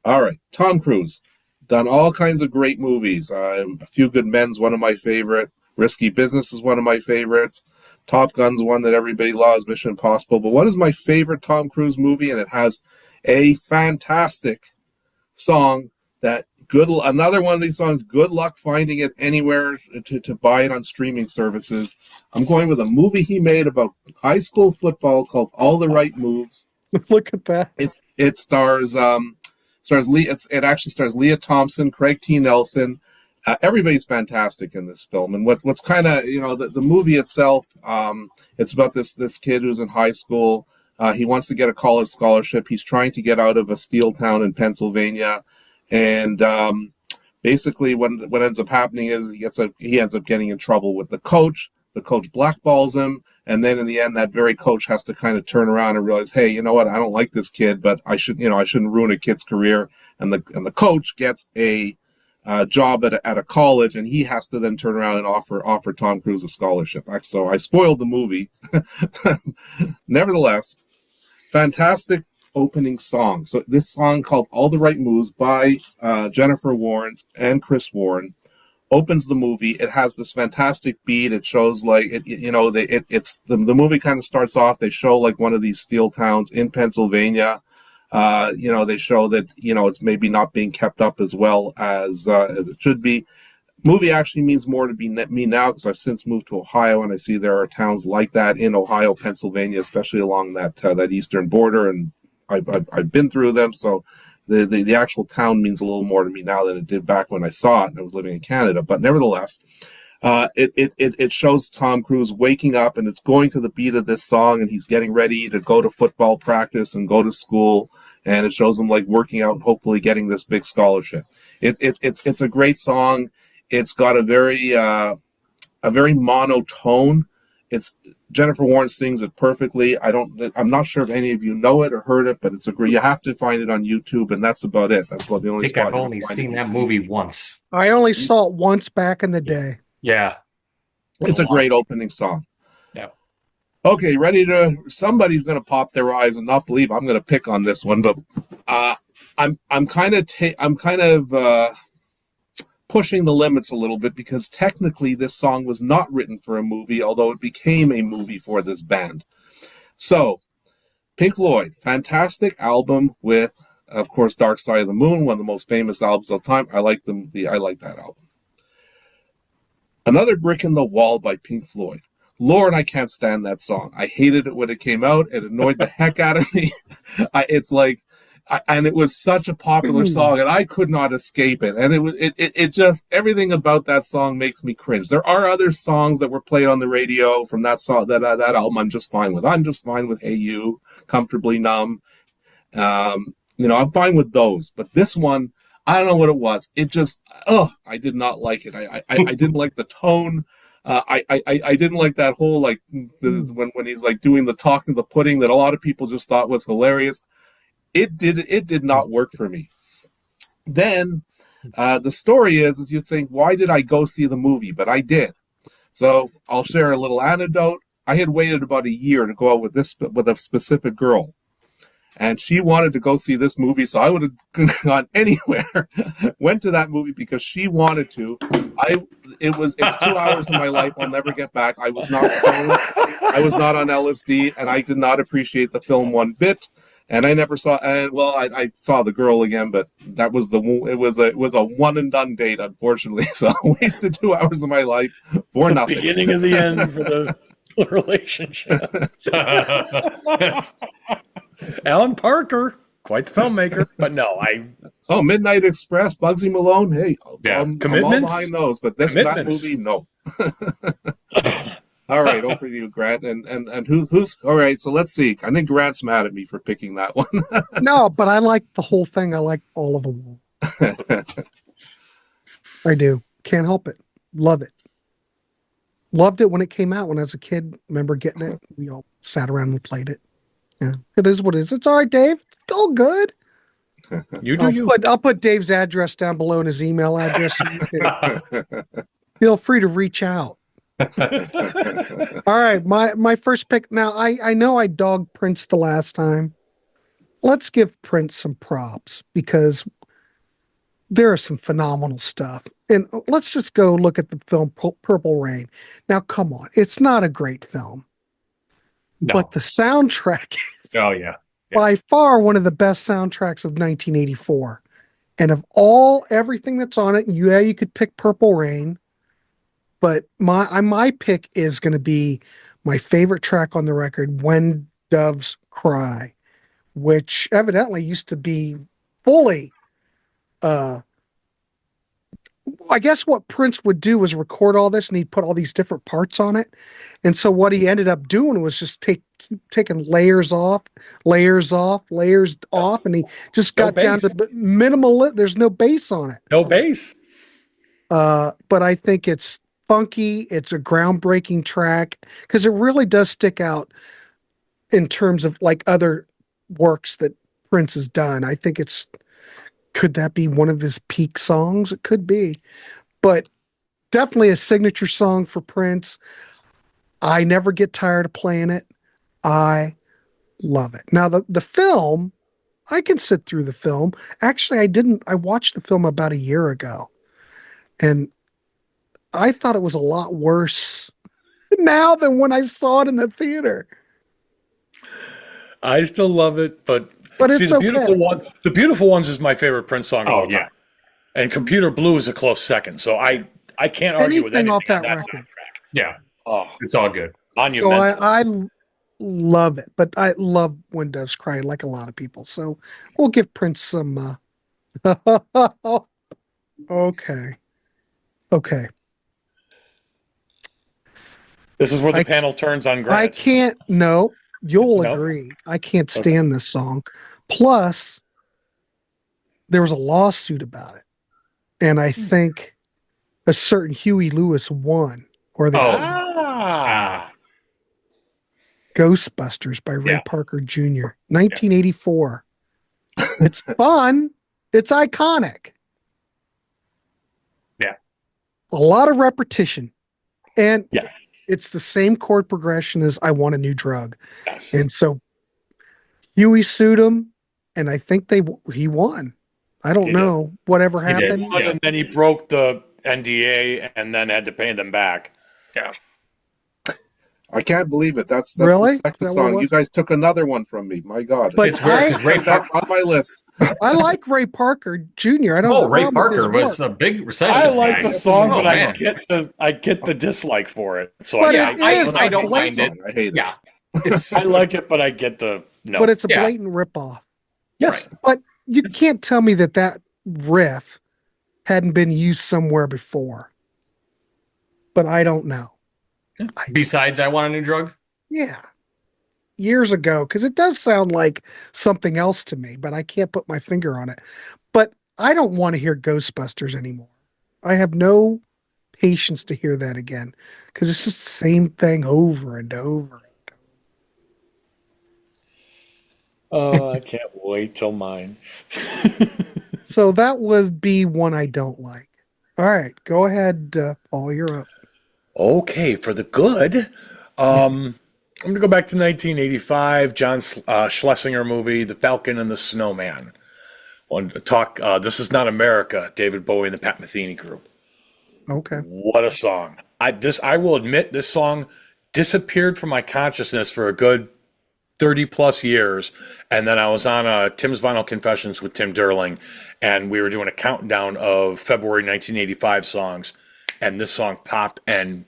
All right, Tom Cruise. Done all kinds of great movies. A Few Good Men's one of my favorite. Risky Business is one of my favorites. Top Gun's one that everybody loves. Mission Impossible. But what is my favorite Tom Cruise movie? And it has a fantastic song that another one of these songs. Good luck finding it anywhere to buy it on streaming services. I'm going with a movie he made about high school football called All the Right Moves. Look at that. It stars. It actually stars Leah Thompson, Craig T. Nelson. Everybody's fantastic in this film. And what's kind of the movie itself. It's about this kid who's in high school. He wants to get a college scholarship. He's trying to get out of a steel town in Pennsylvania, and basically, what ends up happening is he ends up getting in trouble with the coach. The coach blackballs him. And then in the end, that very coach has to kind of turn around and realize, hey, you know what? I don't like this kid, but I shouldn't ruin a kid's career. And the coach gets a job at a college, and he has to then turn around and offer Tom Cruise a scholarship. So I spoiled the movie. Nevertheless, fantastic opening song. So this song called "All the Right Moves" by Jennifer Warnes and Chris Warren opens the movie. It has this fantastic beat. It shows like the movie kind of starts off. They show like one of these steel towns in Pennsylvania. They show that it's maybe not being kept up as well as it should be. Movie actually means more to me now because I've since moved to Ohio and I see there are towns like that in Ohio, Pennsylvania, especially along that eastern border, and I've been through them. So the actual town means a little more to me now than it did back when I saw it and I was living in Canada. But nevertheless, it shows Tom Cruise waking up, and it's going to the beat of this song, and he's getting ready to go to football practice and go to school, and it shows him like working out and hopefully getting this big scholarship. It's a great song. It's got a very monotone. Jennifer Warren sings it perfectly. I'm not sure if any of you know it or heard it, but you have to find it on YouTube, and that's about it. That's what the only I think spot I've only seen that movie once. I only saw it once back in the day. Yeah. It's a great opening song. Yeah. Okay, somebody's going to pop their eyes and not believe I'm going to pick on this one, but I'm kind of pushing the limits a little bit because technically this song was not written for a movie, although it became a movie for this band. So, Pink Floyd, fantastic album with, of course, Dark Side of the Moon, one of the most famous albums of all time. I like that album. Another Brick in the Wall by Pink Floyd. Lord, I can't stand that song. I hated it when it came out. It annoyed the heck out of me. And it was such a popular song, and I could not escape it. And it just, everything about that song makes me cringe. There are other songs that were played on the radio from that song, that album I'm just fine with. I'm just fine with Hey You, Comfortably Numb. I'm fine with those. But this one, I don't know what it was. It just, I did not like it. I didn't like the tone. I didn't like that whole, like, when he's like doing the talking, the pudding that a lot of people just thought was hilarious. It did not work for me. Then the story is you think, why did I go see the movie? But I did. So I'll share a little anecdote. I had waited about a year to go out with a specific girl, and she wanted to go see this movie. So I would have gone anywhere, went to that movie because she wanted to. It's 2 hours of my life I'll never get back. I was not stoned. I was not on LSD, and I did not appreciate the film one bit. And I never saw. I saw the girl again, but it was a one and done date, unfortunately. So I wasted 2 hours of my life for The nothing. beginning of the end for the relationship. Alan Parker, quite the filmmaker, but no, Oh, Midnight Express, Bugsy Malone. Hey, Yeah. I'm all Commitments? behind those, but that Commitments. movie, no. All right, over to you, Grant. And who's all right? So let's see. I think Grant's mad at me for picking that one. No, but I like the whole thing. I like all of them. I do. Can't help it. Love it. Loved it when it came out when I was a kid. Remember getting it? We all sat around and played it. Yeah, it is what it is. It's all right, Dave. It's all good. you do you. I'll put Dave's address down below in his email address. So you can feel free to reach out. All right, my first pick. Now I know I dogged Prince the last time. Let's give Prince some props because there is some phenomenal stuff. And let's just go look at the film Purple Rain. Now, come on, it's not a great film, No. but the soundtrack is Oh yeah. by far one of the best soundtracks of 1984. And of everything that's on it, yeah, you could pick Purple Rain. But my pick is going to be my favorite track on the record, When Doves Cry, which evidently used to be fully, I guess what Prince would do was record all this and he'd put all these different parts on it. And so what he ended up doing was just keep taking layers off, layers off, and he just got down to the minimal. There's no bass on it. No bass. But I think it's funky. It's a groundbreaking track because it really does stick out in terms of like other works that Prince has done. I think could that be one of his peak songs? It could be, but definitely a signature song for Prince. I never get tired of playing it. I love it. Now the film, I can sit through the film. Actually, I watched the film about a year ago and I thought it was a lot worse now than when I saw it in the theater. I still love it, but it's the okay. The Beautiful Ones is my favorite Prince song of all yeah. time. And Computer Blue is a close second. So I can't argue with anything off that on that record. soundtrack. Yeah. Oh, It's all good. So monumental. I love it, but I love When Doves Cry like a lot of people. So we'll give Prince some. Okay. This is where the panel turns on Grant. I can't. No, you'll No? agree. I can't stand this song. Plus, there was a lawsuit about it, and I think a certain Huey Lewis won, or they Ah. Ghostbusters by Ray Yeah. Parker Jr. 1984. It's fun. It's iconic. Yeah. A lot of repetition. And Yes. it's the same chord progression as I Want a New Drug. Yes. And so Huey sued him, and I think he won. I don't He know whatever He did. happened. Yeah. And then he broke the NDA and then had to pay them back. Yeah. I can't believe it. That's Really? the Is second that what it song. was? You guys took another one from me. My God. But It's weird because Ray That's Parker. on my list. I like Ray Parker Jr. I don't. Oh, have a Ray problem with his Parker was work. a big recession. I like guy. the song, Oh, but man. I get the dislike for it. So But yeah, it I, is I a don't mind blatant- it. I hate it. Yeah. It's I like it, but I get the no. But it's a Yeah. blatant ripoff. yes. But you can't tell me that riff hadn't been used somewhere before. But I don't know. besides I Want a New Drug. Yeah. Years ago, because it does sound like something else to me, but I can't put my finger on it. But I don't want to hear Ghostbusters anymore. I have no patience to hear that again because it's just the same thing over and over. Oh, I can't wait till mine. So that would be one I don't like. All right, go ahead, Paul. You're up. Okay, for the good. I'm going to go back to 1985, John Schlesinger movie, The Falcon and the Snowman. Want to talk, This Is Not America, David Bowie and the Pat Metheny Group. Okay. What a song. I will admit this song disappeared from my consciousness for a good 30 plus years. And then I was on Tim's Vinyl Confessions with Tim Derling, and we were doing a countdown of February 1985 songs. And this song popped, and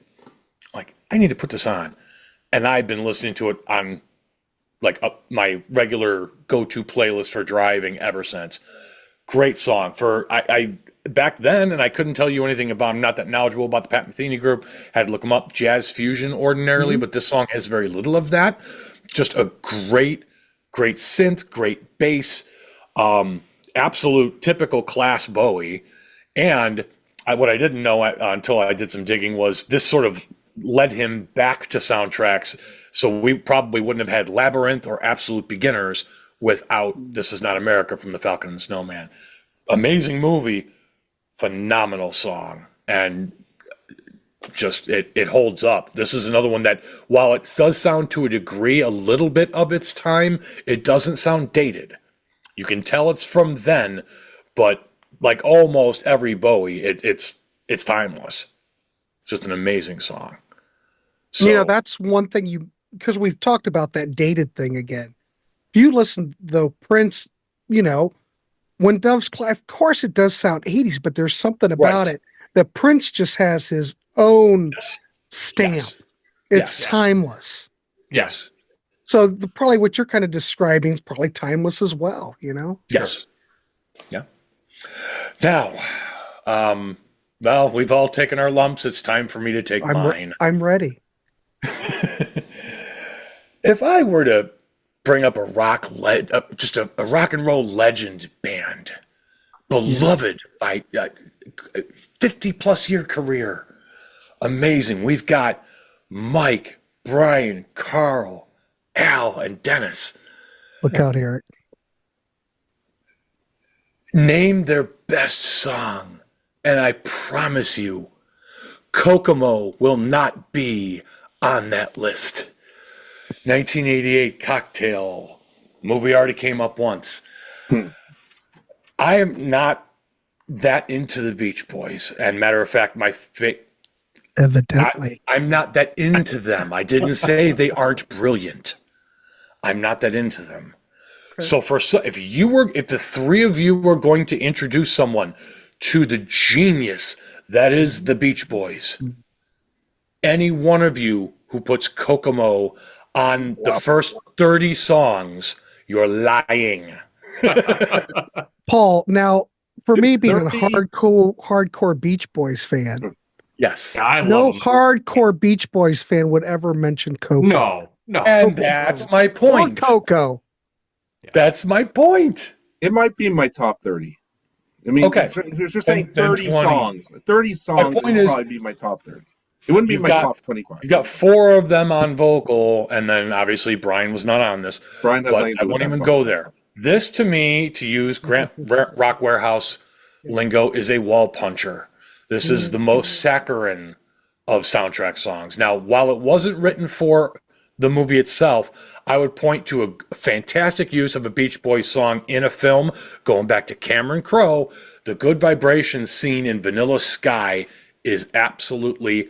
like, I need to put this on. And I've been listening to it on like my regular go-to playlist for driving ever since. Great song. I back then, and I couldn't tell you anything about. I'm not that knowledgeable about the Pat Metheny group. Had to look them up. Jazz fusion ordinarily, but this song has very little of that. Just a great synth, great bass, absolute typical class Bowie. And what I didn't know until I did some digging was this sort of led him back to soundtracks. So we probably wouldn't have had Labyrinth or Absolute Beginners without This Is Not America from the Falcon and Snowman. Amazing movie, phenomenal song, and just it holds up. This is another one that, while it does sound to a degree a little bit of its time, it doesn't sound dated. You can tell it's from then, but like almost every Bowie, it's timeless. It's just an amazing song. So, That's one thing because we've talked about that dated thing again. If you listen, though, Prince, when Doves Cry, of course it does sound 80s, but there's something about it that Prince just has his own stamp. Yes. It's Yes. timeless. Yes. So probably what you're kind of describing is probably timeless as well, Yes. Yeah. Now, well, we've all taken our lumps. It's time for me to take mine. I'm ready. If I were to bring up just a rock and roll legend band, beloved by 50 plus year career, amazing. We've got Mike, Brian, Carl, Al, and Dennis. Look out, Eric. Name their best song, and I promise you, Kokomo will not be on that list. 1988 Cocktail. Movie already came up once. I am not that into the Beach Boys. And matter of fact, Evidently. I'm not that into them. I didn't say they aren't brilliant. I'm not that into them. Okay. So if the three of you were going to introduce someone to the genius that is the Beach Boys, any one of you who puts Kokomo on the first 30 songs, you're lying. Paul, now, for me being a hardcore Beach Boys fan, yes, no hardcore Beach Boys fan would ever mention Coco. No. And that's my point. Or Coco. That's my point. It might be in my top 30. I mean, okay. if you're saying 30 20. songs, it would probably be my top 30. It wouldn't be my top 25. You've got 4 of them on vocal, and then obviously Brian was not on this. Brian has but I won't even go there. This, to me, to use Rock Warehouse lingo, is a wall puncher. This is the most saccharine of soundtrack songs. Now, while it wasn't written for the movie itself, I would point to a fantastic use of a Beach Boys song in a film, going back to Cameron Crowe. The Good Vibrations scene in Vanilla Sky is absolutely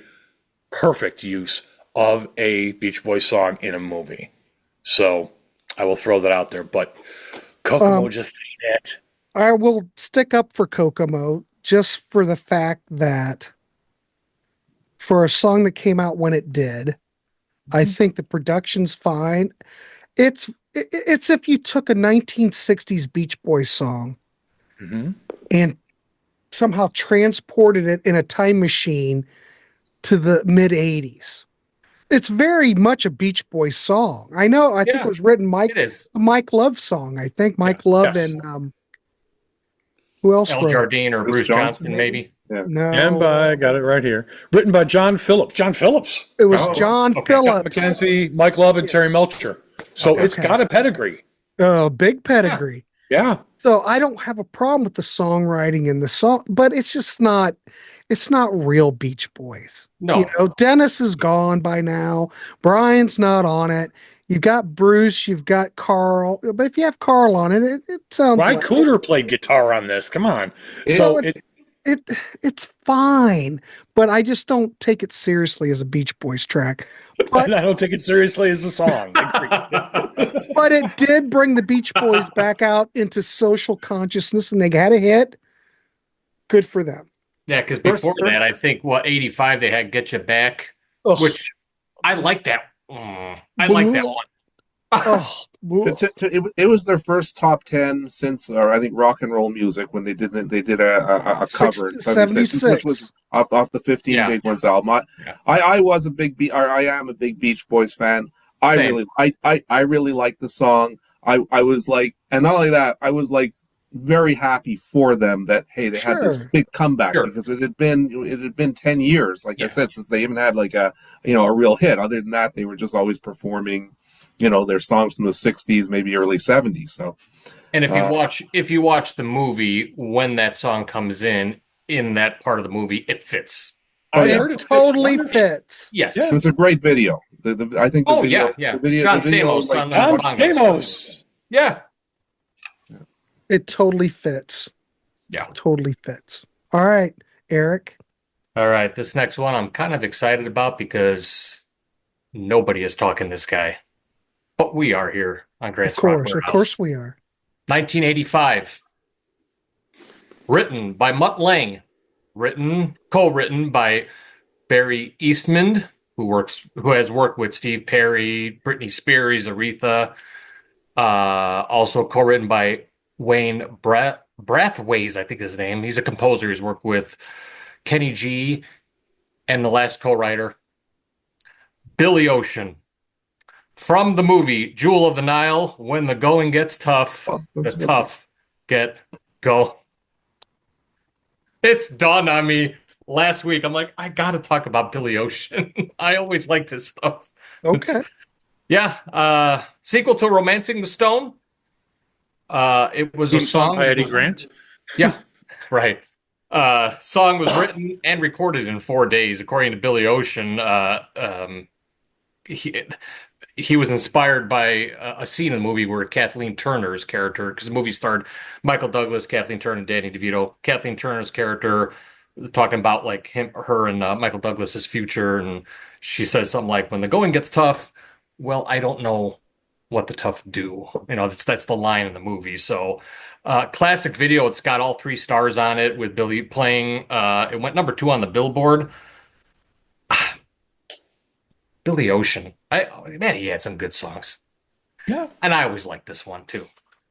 perfect use of a Beach Boys song in a movie. So I will throw that out there, but Kokomo just ain't it. I will stick up for Kokomo just for the fact that for a song that came out when it did, I think the production's fine. It's if you took a 1960s Beach Boys song and somehow transported it in a time machine to the mid 80s. It's very much a Beach Boys song. I know. I think it was written Mike Love song. I think Mike Love and who else? Al Jardine or Bruce Johnston, maybe. Yeah. No, I got it right here. Written by John Phillips. John Phillips. It was John Phillips, Scott McKenzie, Mike Love, and Terry Melcher. So it's got a pedigree. Oh, big pedigree. Yeah. So I don't have a problem with the songwriting and the song, but it's just not. It's not real Beach Boys. No. Dennis is gone by now. Brian's not on it. You've got Bruce. You've got Carl. But if you have Carl on it, it sounds Ryan like Cooter played guitar on this. Come on. it it's fine, but I just don't take it seriously as a Beach Boys track. But And I don't take it seriously as a song. but it did bring the Beach Boys back out into social consciousness, and they had a hit. Good for them. Yeah, because before First- that, I think, 85, they had Get You Back, Ugh. which I like that. I like that one. Oh, It was their first top 10 since, or I think, Rock and Roll Music, when they did a cover in 76, which was off the 15 Yeah. Big Ones album. Yeah. I am a big Beach Boys fan. Same. I really like the song. I was like, and not only that, I was like very happy for them that, hey, they had this Sure. big comeback, Sure. because it had been 10 years, like I Yeah. said, since they even had like a real hit. Other than that, they were just always performing their songs from the 60s, maybe early 70s. So, And if you watch the movie, when that song comes in that part of the movie, it fits. I yeah. heard it it totally fits fits. Yes. so it's a great video. I think the Oh, video, yeah. the video, John the video Stamos was like, on the- John Stamos. Yeah. It totally fits. Yeah. Totally fits. All right, Eric. All right. This next one I'm kind of excited about because nobody is talking this guy. But we are here on Grant's Rock Of Warehouse. course we are. 1985. Written by Mutt Lange. Co-written by Barry Eastman, who has worked with Steve Perry, Britney Spears, Aretha. Also co-written by Wayne Brathwaite, I think is his name. He's a composer. He's worked with Kenny G, and the last co-writer, Billy Ocean. From the movie Jewel of the Nile, when the going gets tough, that's- the tough get go. It's dawned on me last week. I'm like, I got to talk about Billy Ocean. I always liked his stuff. Okay. Yeah. Sequel to Romancing the Stone. It was a song by Eddie Grant. Yeah, right. Song was written and recorded in 4 days, according to Billy Ocean. He was inspired by a scene in the movie where Kathleen Turner's character, because the movie starred Michael Douglas, Kathleen Turner, and Danny DeVito. Kathleen Turner's character talking about like her and Michael Douglas's future, and she says something like, "When the going gets tough, well, I don't know what the tough do." That's the line in the movie. So, classic video. It's got all 3 stars on it with Billy playing. It went number 2 on the Billboard. Billy Ocean. Man, he had some good songs. Yeah. And I always liked this one too.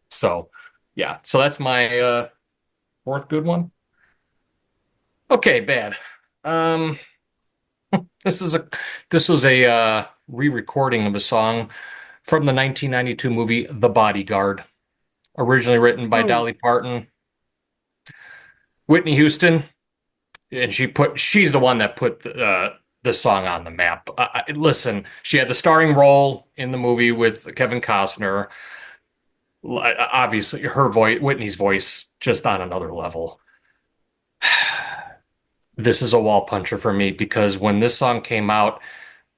So, yeah. So that's my 4th good one. Okay, bad. This was a re-recording of a song from the 1992 movie The Bodyguard, originally written by Dolly Parton, Whitney Houston, and she's the one that put the song on the map. Listen, she had the starring role in the movie with Kevin Costner. Obviously, her voice, Whitney's voice, just on another level. This is a wall puncher for me because when this song came out,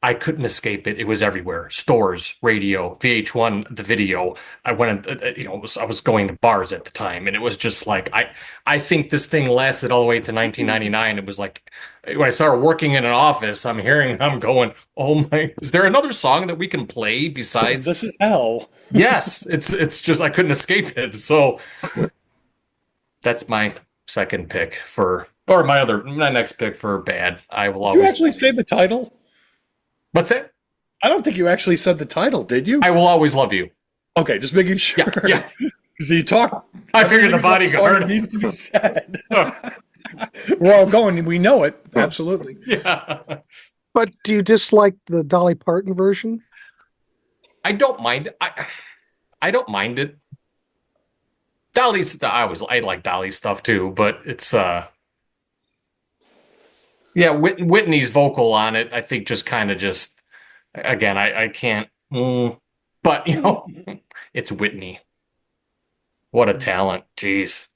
I couldn't escape it. It was everywhere. Stores, radio, VH1, the video. I went, I was going to bars at the time, and it was just like, I think this thing lasted all the way to 1999. It was like, when I started working in an office, I'm going, oh my, is there another song that we can play besides? This is hell. Yes, it's just, I couldn't escape it. So that's my second pick my next pick for bad. I will Did you always. actually say the title? What's that? I don't think you actually said the title, did you? I will always love you. Okay, just making sure. Yeah. Because you talk. I figured The Bodyguard. Needs to be said. We're all going. We know it. Absolutely. Yeah. But do you dislike the Dolly Parton version? I don't mind. I don't mind it. I like Dolly's stuff too, but it's Whitney's vocal on it, I think just again, I can't, but it's Whitney. What a talent. Jeez.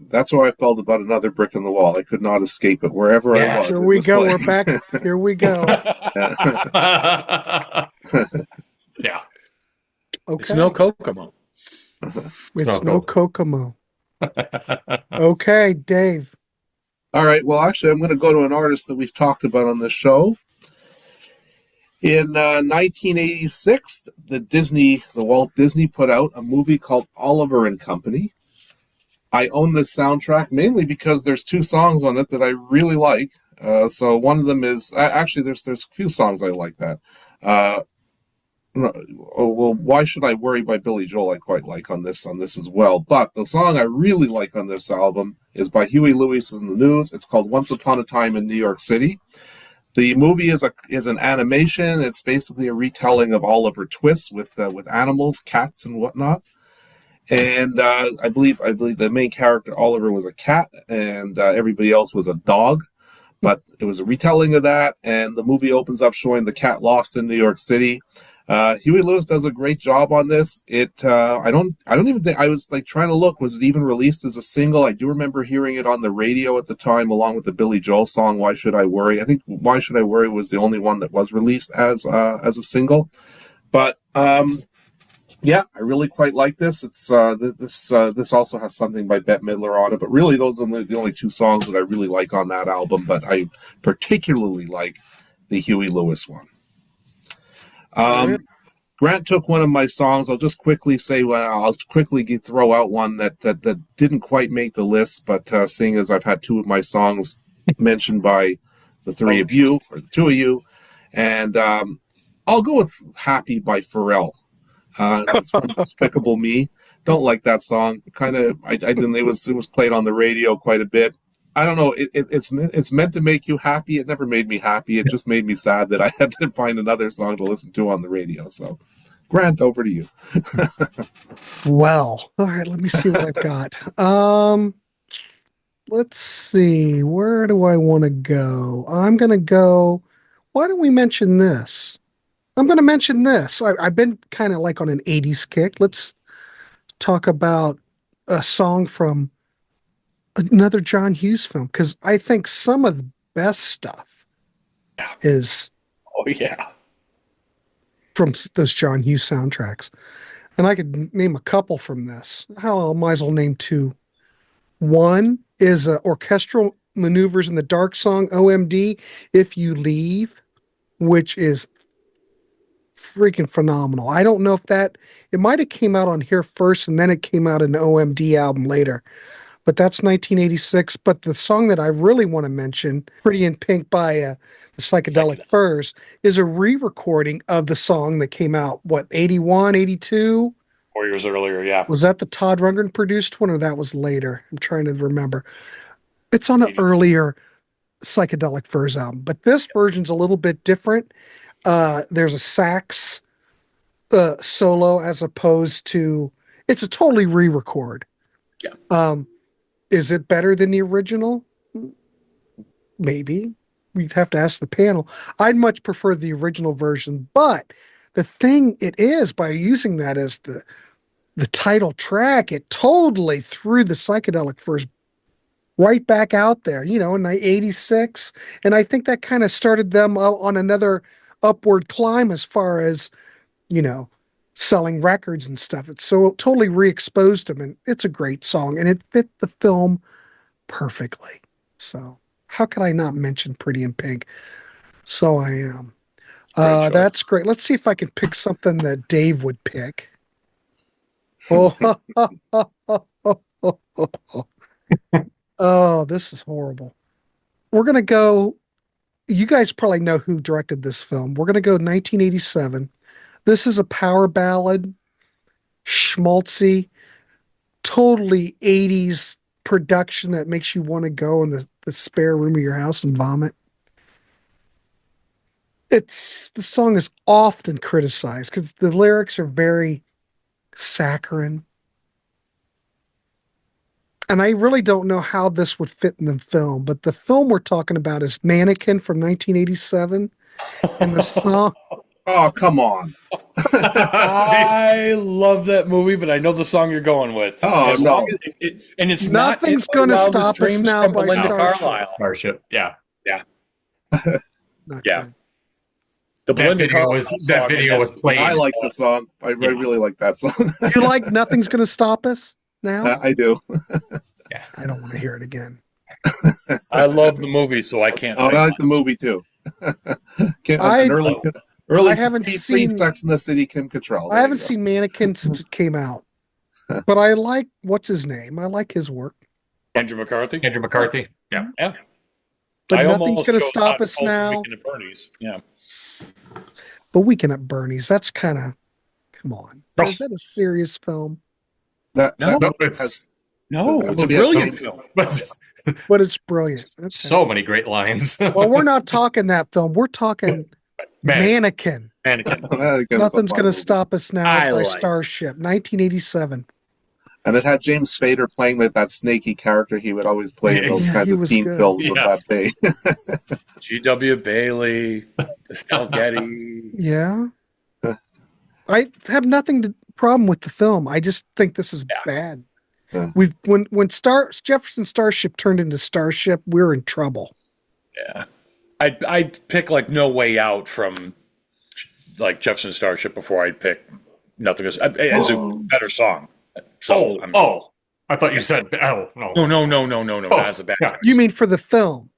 that's how I felt about Another Brick in the Wall. I could not escape it wherever I was. Here it we was go. playing. We're back. Here we go. Yeah. Okay. It's no Kokomo. It's no no Kokomo. Okay, Dave. All right. Well, actually, I'm going to go to an artist that we've talked about on this show. In 1986, the Walt Disney put out a movie called Oliver and Company. I own this soundtrack mainly because there's two songs on it that I really like. So one of them is actually there's a few songs I like that. Well, Why Should I Worry by Billy Joel I quite like on this as well. But the song I really like on this album is by Huey Lewis and the News. It's called Once Upon a Time in New York City. The movie is an animation. It's basically a retelling of Oliver Twist with animals, cats, and whatnot. And I believe the main character Oliver was a cat, and everybody else was a dog. But it was a retelling of that, and the movie opens up showing the cat lost in New York City. Huey Lewis does a great job on this. I don't even think, I was like trying to look, was it even released as a single? I do remember hearing it on the radio at the time, along with the Billy Joel song "Why Should I Worry." I think "Why Should I Worry" was the only one that was released as a single. But yeah, I really quite like this. It's this also has something by Bette Midler on it, but really those are the only two songs that I really like on that album. But I particularly like the Huey Lewis one. Grant took one of my songs. I'll just quickly say, I'll quickly throw out one that didn't quite make the list, but seeing as I've had two of my songs mentioned by the three of you, or the two of you, and I'll go with Happy by Pharrell. It's from Despicable Me. Don't like that song. Kind of, I didn't. It was played on the radio quite a bit. I don't know. It's meant to make you happy. It never made me happy. It just made me sad that I had to find another song to listen to on the radio. So, Grant, over to you. Well, all right. Let me see what I've got. Let's see. Where do I want to go? I'm going to go. Why don't we mention this? I'm going to mention this. I've been kind of like on an 80s kick. Let's talk about a song from another John Hughes film, because I think some of the best stuff is from those John Hughes soundtracks. And I could name a couple from this. Hell, I might as well name two. One is Orchestral Maneuvers in the Dark song, OMD, If You Leave, which is freaking phenomenal. I don't know if it might have came out on here first and then it came out in the OMD album later. But that's 1986. But the song that I really want to mention, Pretty in Pink by the Psychedelic Furs, is a re-recording of the song that came out, 81, 82? 4 years earlier, yeah. Was that the Todd Rundgren produced one, or that was later? I'm trying to remember. It's on an earlier Psychedelic Furs album. But this version's a little bit different. There's a sax solo as opposed to... It's a totally re-record. Yeah. Is it better than the original? Maybe. We'd have to ask the panel. I'd much prefer the original version, but the thing it is, by using that as the title track, it totally threw the Psychedelic Furs right back out there, in 86. And I think that kind of started them on another upward climb as far as, selling records and stuff. It's so totally re-exposed them, and it's a great song, and it fit the film perfectly. So how could I not mention Pretty in Pink? So I am. That's great. Let's see if I can pick something that Dave would pick. Oh, oh, this is horrible. We're going to go, you guys probably know who directed this film. We're going to go 1987. This is a power ballad, schmaltzy, totally 80s production that makes you want to go in the spare room of your house and vomit. The song is often criticized because the lyrics are very saccharine. And I really don't know how this would fit in the film, but the film we're talking about is Mannequin from 1987. And the song... Oh, come on. I love that movie, but I know the song you're going with. Oh, no. And it's Nothing's going to stop us now by Starship. Yeah. Yeah. Not Yeah. good. The That video was played. I like the song. I really like that song. You like Nothing's Gonna Stop Us now? I do. I don't want to hear it again. I love the movie, so I can't Oh, say I like much. the movie too. Kim, I- an early I haven't seen- Sex in the City Kim Cattrall. I There haven't you go. seen Mannequin since it came out, but I like what's his name. I like his work. Andrew McCarthy. Andrew McCarthy. Yeah. Yeah. But I nothing's almost going to chose stop Hot us Pulse and now. Weekend at Bernie's. Yeah. But Weekend at Bernie's, that's kind of, come on. No. Is that a serious film? That No, No, movie it's has- No, That it's a movie has brilliant James- film. but But it's brilliant. Okay. so many great lines. Well, we're not talking that film. We're talking Mannequin. Mannequin. Again, it's a Nothing's fun going to movie. stop us now I by like- Starship, 1987. And it had James Spader playing that snaky character he would always play in those Yeah, kinds he of was teen good. films of Yeah. that day. G.W. Bailey, Estelle Getty. Yeah. I have nothing to problem with the film. I just think this is bad. Yeah. When Jefferson Starship turned into Starship, we're in trouble. Yeah. I'd pick like No Way Out from like Jefferson Starship before I'd pick Nothing as a better song. So I thought you said no. No. That's a bad choice. You mean for the film?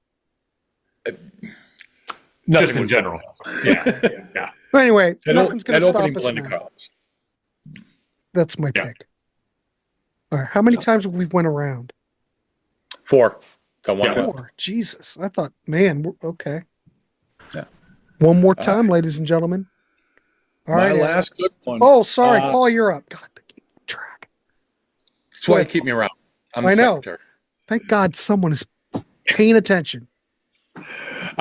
Nothing Just in would- general. Yeah. But anyway, That, nothing's going that to stop opening us blend of now. colors. That's my Yeah. pick. All right, how many times have we went around? 4. Got one. Yeah. left. 4. Jesus, I thought, man, okay. Yeah. One more time, ladies and gentlemen. All My right. last good one. Oh, sorry, Uh, Paul, you're up. God, keep track. That's why you keep me around. I'm the I know. secretary. Thank God someone is paying attention. All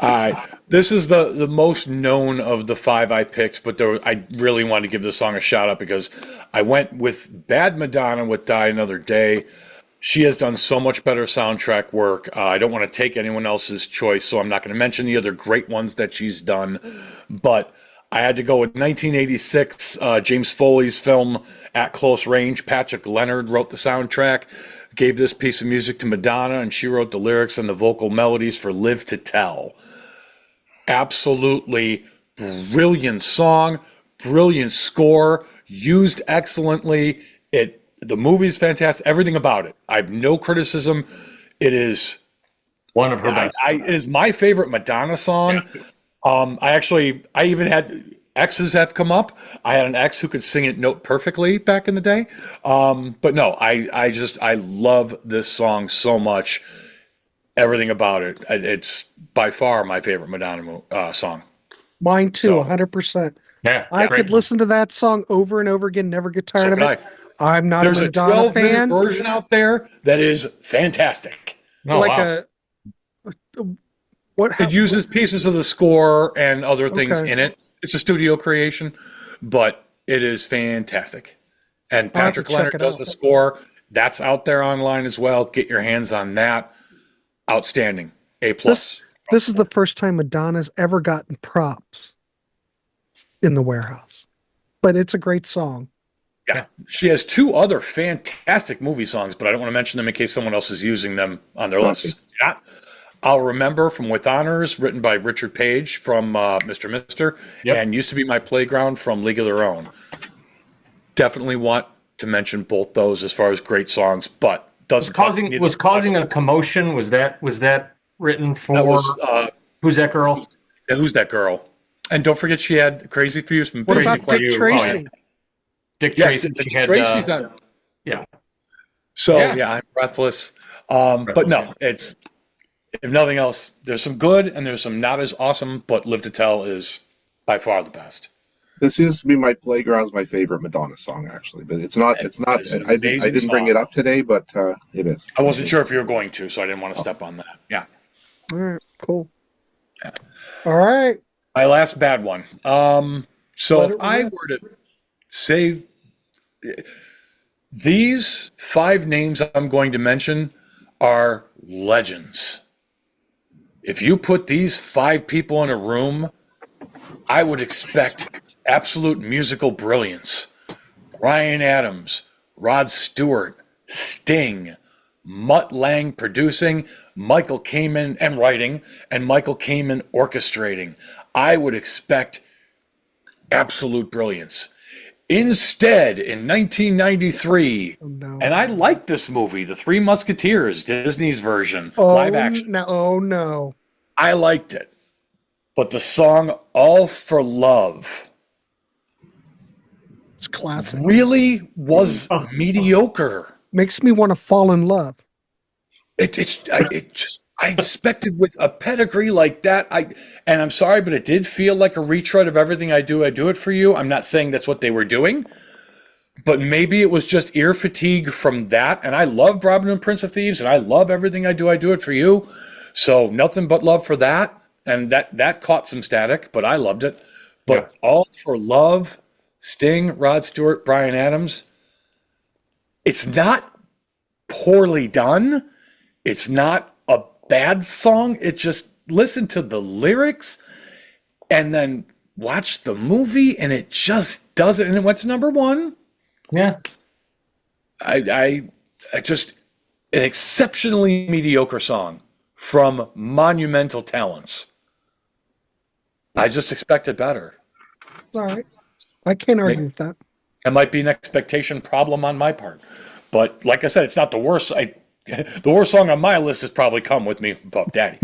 right. This is the most known of the 5 I picked, but I really wanted to give this song a shout out because I went with Bad Madonna with Die Another Day. She has done so much better soundtrack work. I don't want to take anyone else's choice, so I'm not going to mention the other great ones that she's done. But I had to go with 1986, James Foley's film At Close Range. Patrick Leonard wrote the soundtrack, gave this piece of music to Madonna, and she wrote the lyrics and the vocal melodies for Live to Tell. Absolutely brilliant song, brilliant score, used excellently. The movie's fantastic. Everything about it. I have no criticism. It is One of her best. it is my favorite Madonna song. I even had exes have come up. I had an ex who could sing it note perfectly back in the day. But no, I love this song so much. Everything about it. It's by far my favorite Madonna song. Mine too, So- 100%. Yeah. I great. could listen to that song over and over again, never get tired of So it. I'm not There's a a Madonna 12-minute fan. version out there that is fantastic. Oh, like wow. what? It uses pieces of the score and other things Okay. in it. It's a studio creation, but it is fantastic. And I'll have to Patrick check Leonard it does out. the score. That's out there online as well. Get your hands on that. Outstanding. A plus. This is the first time Madonna's ever gotten props in the Warehouse, but it's a great song. Yeah. She has 2 other fantastic movie songs, but I don't want to mention them in case someone else is using them on their list. Yeah. I'll Remember from With Honors, written by Richard Page from Mr. Mister, Yep. and Used to Be My Playground from League of Their Own. Definitely want to mention both those as far as great songs, but doesn't was causing a commotion. Was that written for That was, who's that girl? Who's That Girl? And don't forget she had Crazy for You from What Crazy about for Dick You. Tracy? Dick Yeah, Tracy. She had, Tracy's on. yeah. So Yeah. yeah, I'm breathless. But no, it's if nothing else, there's some good and there's some not as awesome. But Live to Tell is by far the best. This used to be my playground's my favorite Madonna song, actually, but it's not. It's an I amazing didn't bring song. it up today, but it is. I wasn't sure if you were going to, so I didn't want to step on that. Yeah, All right, cool. All right. my last bad one. So Let if it I rip. were to say these 5 names I'm going to mention are legends. If you put these 5 people in a room, I would expect absolute musical brilliance. Bryan Adams, Rod Stewart, Sting, Mutt Lange producing, Michael Kamen and writing, and Michael Kamen orchestrating. I would expect absolute brilliance. Instead, in 1993, Oh, no. and I liked this movie, The Three Musketeers, Disney's version, Oh, live action. no. Oh, no. I liked it. But the song All for Love It's classic. really was mediocre. Makes me want to fall in love. I expected with a pedigree like that. And I'm sorry, but it did feel like a retread of Everything I Do It For You. I'm not saying that's what they were doing, but maybe it was just ear fatigue from that. And I love Robin and Prince of Thieves, and I love Everything I Do It For You. So nothing but love for that. And that caught some static, but I loved it. But All for Love, Sting, Rod Stewart, Bryan Adams, it's not poorly done. It's not a bad song. It just listen to the lyrics and then watch the movie, and it just doesn't. And it went to number one. Yeah. I just an exceptionally mediocre song from monumental talents. I just expected better. All right. I can't argue with that. It might be an expectation problem on my part, but like I said, it's not the worst. The worst song on my list has probably Come With Me from Puff Daddy,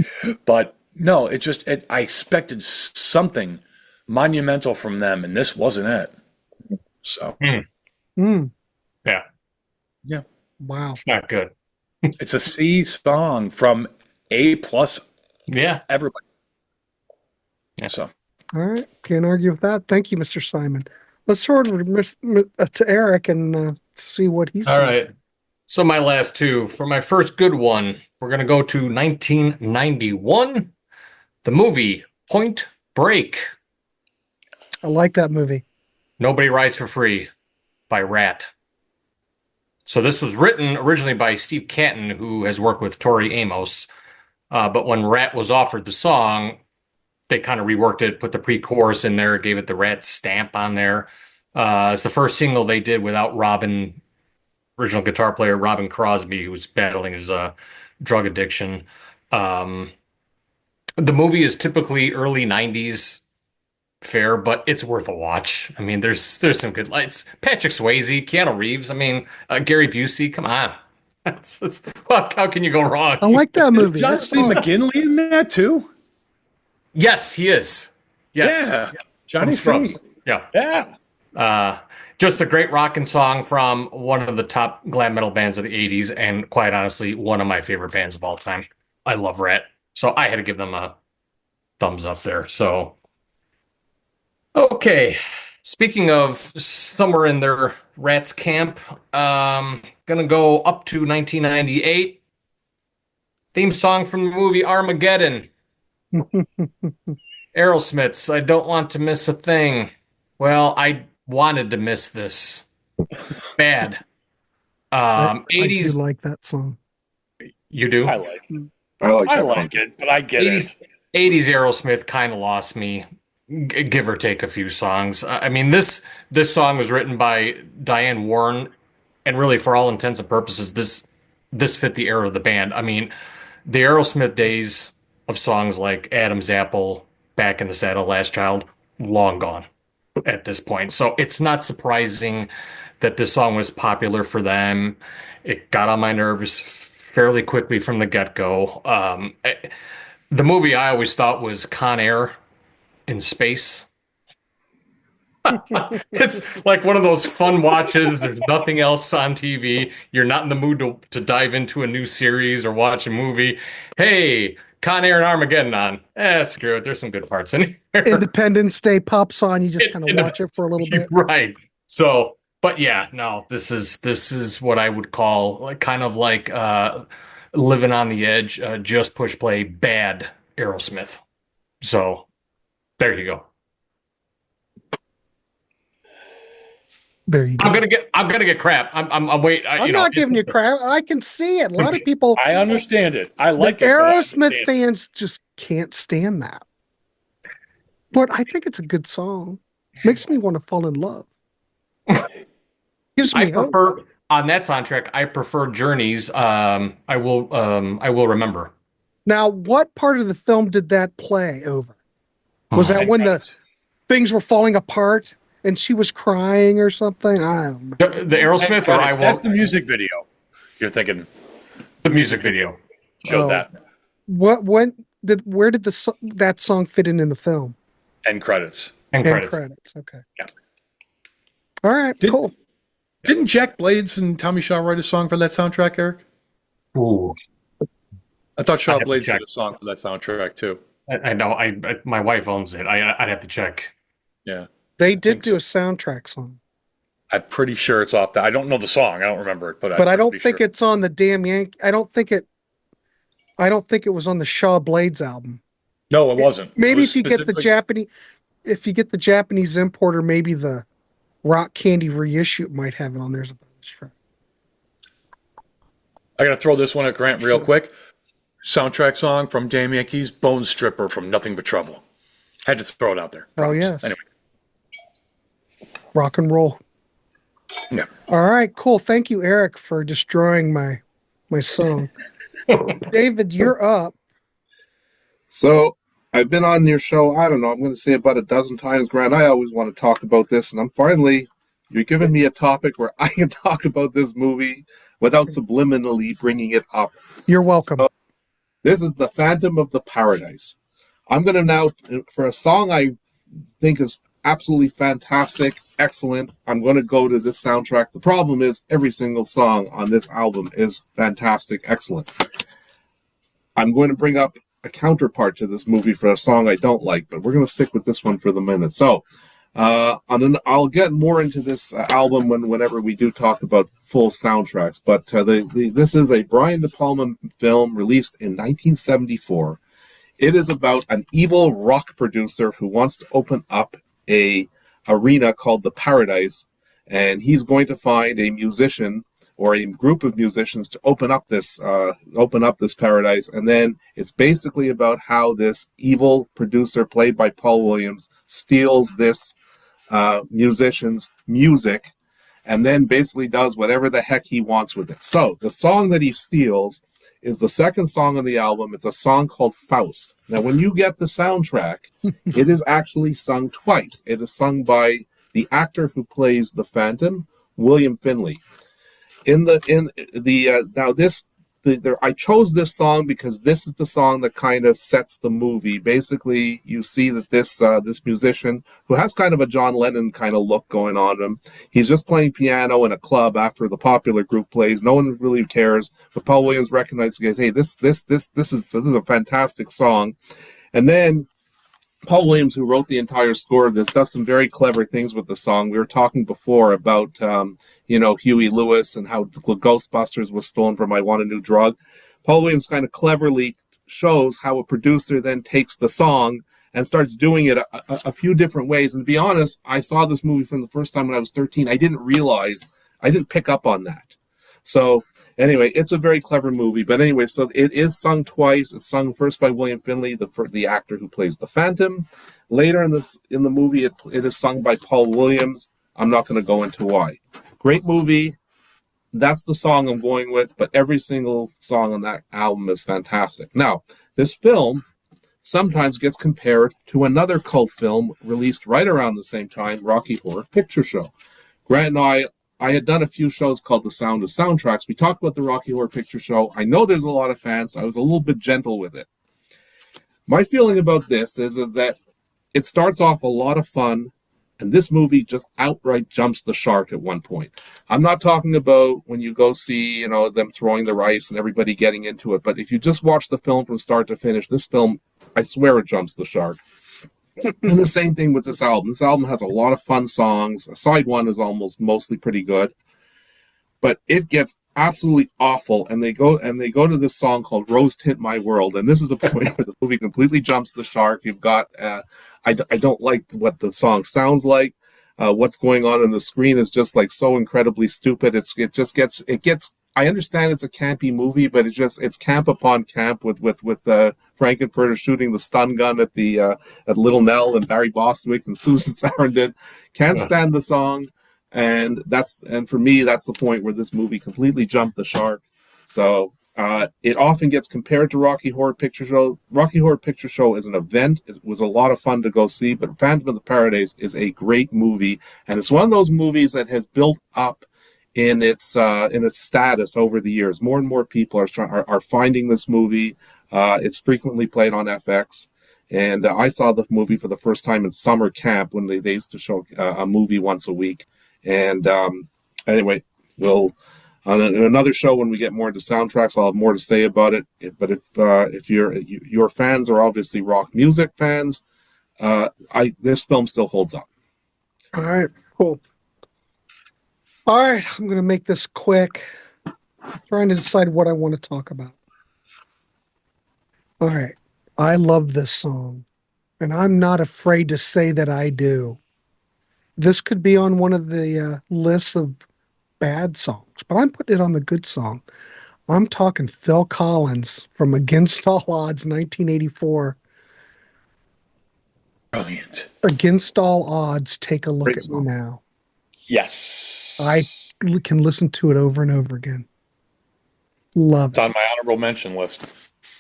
but no, I expected something monumental from them, and this wasn't it. So, Yeah. yeah, Wow. It's not good. it's a C song from A plus Yeah. everybody. Yeah. So, All right. Can't argue with that. Thank you, Mr. Simon. Let's throw it to Eric and see what he's All got. right. So my last two. For my first good one, we're going to go to 1991. The movie Point Break. I like that movie. Nobody Rides for Free by Rat. So this was written originally by Steve Canton, who has worked with Tori Amos. But when Rat was offered the song, they kind of reworked it, put the pre-chorus in there, gave it the Rat stamp on there. It's the first single they did without Robin, original guitar player Robin Crosby, who was battling his drug addiction. The movie is typically early 90s fare, but it's worth a watch. I mean, there's some good lights. Patrick Swayze, Keanu Reeves, I mean, Gary Busey, come on. Well, how can you go wrong? I like that movie. John C. McGinley in that too. Yes, he is. Yes. Yeah, From Johnny C. Scrubs. Yeah. Yeah. Just a great rockin' song from one of the top glam metal bands of the 80s, and quite honestly, one of my favorite bands of all time. I love Rat, so I had to give them a thumbs up there. So, okay. Speaking of somewhere in their Rat's camp, gonna go up to 1998. Theme song from the movie Armageddon. Aerosmith's I Don't Want to Miss a Thing. Well, I wanted to miss this bad. I 80s. do like that song. You do? I like it. I like I that like song. it, but I get 80s, it. 80s Aerosmith kind of lost me, give or take a few songs. I mean, this song was written by Diane Warren, and really, for all intents and purposes, this fit the era of the band. I mean, the Aerosmith days of songs like Adam's Apple, Back in the Saddle, Last Child, long gone at this point. So it's not surprising that this song was popular for them. It got on my nerves fairly quickly from the get-go. The movie I always thought was Con Air in space. It's like one of those fun watches. There's nothing else on TV. You're not in the mood to dive into a new series or watch a movie. Hey, Con Air and Armageddon on. Screw it. There's some good parts in here. Independence Day pops on. You just kind of watch it for a little bit. Right. So, but yeah, no, this is what I would call like kind of like living on the edge, just push play bad Aerosmith. So there you go. There you go. I'm gonna get crap. I'm wait. I'm not giving you crap. I can see it. A lot of people, I understand it. I the like it. but I Aerosmith understand it. fans just can't stand that. But I think it's a good song. Makes me want to fall in love. Gives I me hope. prefer on that soundtrack. I prefer Journey's. I will remember. Now, what part of the film did that play over? Was that when the things were falling apart and she was crying or something. I don't know. The Aerosmith, or I That's won't. the music video. You're thinking The music video. show Oh. that Where did that song fit in the film? end credits. And End credits. Okay. Yeah. All right. Cool. Didn't Jack Blades and Tommy Shaw write a song for that soundtrack, Eric? Ooh. I thought I'd Shaw have to Blades check. did a song for that soundtrack too. I know. My wife owns it. I'd have to check. Yeah. They did think do so. a soundtrack song, I'm pretty sure it's off that. I don't know the song. I don't remember it, but I'm I don't pretty think sure. it's on the damn Yankee. I don't think it was on the Shaw Blades album. No, it wasn't. Maybe It was if you get the Japanese importer, maybe the Rock Candy reissue might have it on there as a bonus track. I gotta throw this one at Grant real quick. Soundtrack song from Damn Yankees, Bone Stripper from Nothing But Trouble. Had to throw it out there. Oh, Props. yes. Anyway, Rock and roll. yeah. All right, cool. Thank you, Eric, for destroying my song. David, you're up. So I've been on your show, I don't know, I'm going to say about a dozen times, Grant. I always want to talk about this, and you're giving me a topic where I can talk about this movie without subliminally bringing it up. You're welcome. So, this is The Phantom of the Paradise. I'm going to now, for a song I think is absolutely fantastic, excellent, I'm going to go to this soundtrack. The problem is every single song on this album is fantastic, excellent. I'm going to bring up a counterpart to this movie for a song I don't like, but we're going to stick with this one for the minute. So, I'll get more into this album whenever we do talk about full soundtracks. But this is a Brian De Palma film released in 1974. It is about an evil rock producer who wants to open up a arena called the Paradise, and he's going to find a musician or a group of musicians to open up this paradise. And then it's basically about how this evil producer, played by Paul Williams, steals this musician's music and then basically does whatever the heck he wants with it. So the song that he steals is the second song on the album. It's a song called Faust. Now, when you get the soundtrack, it is actually sung twice. It is sung by the actor who plays the Phantom, William Finley. I chose this song because this is the song that kind of sets the movie. Basically, you see that this musician, who has kind of a John Lennon kind of look going on him, he's just playing piano in a club after the popular group plays. No one really cares, but Paul Williams recognizes, hey, this is a fantastic song. And then Paul Williams, who wrote the entire score of this, does some very clever things with the song. We were talking before about, Huey Lewis and how Ghostbusters was stolen from I Want a New Drug. Paul Williams kind of cleverly shows how a producer then takes the song and starts doing it a few different ways. And to be honest, I saw this movie from the first time when I was 13. I didn't pick up on that. So anyway, it's a very clever movie. But anyway, so it is sung twice. It's sung first by William Finley, the actor who plays the Phantom. Later in the movie, it is sung by Paul Williams. I'm not going to go into why. Great movie. That's the song I'm going with, but every single song on that album is fantastic. Now, this film sometimes gets compared to another cult film released right around the same time, Rocky Horror Picture Show. Grant and I had done a few shows called The Sound of Soundtracks. We talked about the Rocky Horror Picture Show. I know there's a lot of fans, so I was a little bit gentle with it. My feeling about this is that it starts off a lot of fun, and this movie just outright jumps the shark at one point. I'm not talking about when you go see, them throwing the rice and everybody getting into it, but if you just watch the film from start to finish, this film, I swear it jumps the shark. And the same thing with this album. This album has a lot of fun songs. Side one is mostly pretty good, but it gets absolutely awful. And they go to this song called "Rose Tint My World," and this is a point where the movie completely jumps the shark. You've got I don't like what the song sounds like. What's going on the screen is just like so incredibly stupid. It gets. I understand it's a campy movie, but it's camp upon camp with Frankenfurter shooting the stun gun at Little Nell and Barry Bostwick and Susan Sarandon. Can't stand the song, and for me that's the point where this movie completely jumped the shark. So It often gets compared to Rocky Horror Picture Show. Rocky Horror Picture Show is an event. It was a lot of fun to go see, but Phantom of the Paradise is a great movie, and it's one of those movies that has built up in its status over the years. More and more people are finding this movie. It's frequently played on FX, and I saw the movie for the first time in summer camp when they used to show a movie once a week. And anyway, we'll on another show when we get more into soundtracks, I'll have more to say about it. But if your fans are obviously rock music fans, this film still holds up. All right, cool. All right, I'm going to make this quick. I'm trying to decide what I want to talk about. All right, I love this song, and I'm not afraid to say that I do. This could be on one of the lists of bad songs, but I'm putting it on the good song. I'm talking Phil Collins from Against All Odds, 1984. Brilliant. Against All Odds, Take a Look Great at song. Me Now. Yes. I can listen to it over and over again. Love It's it. on my honorable mention list.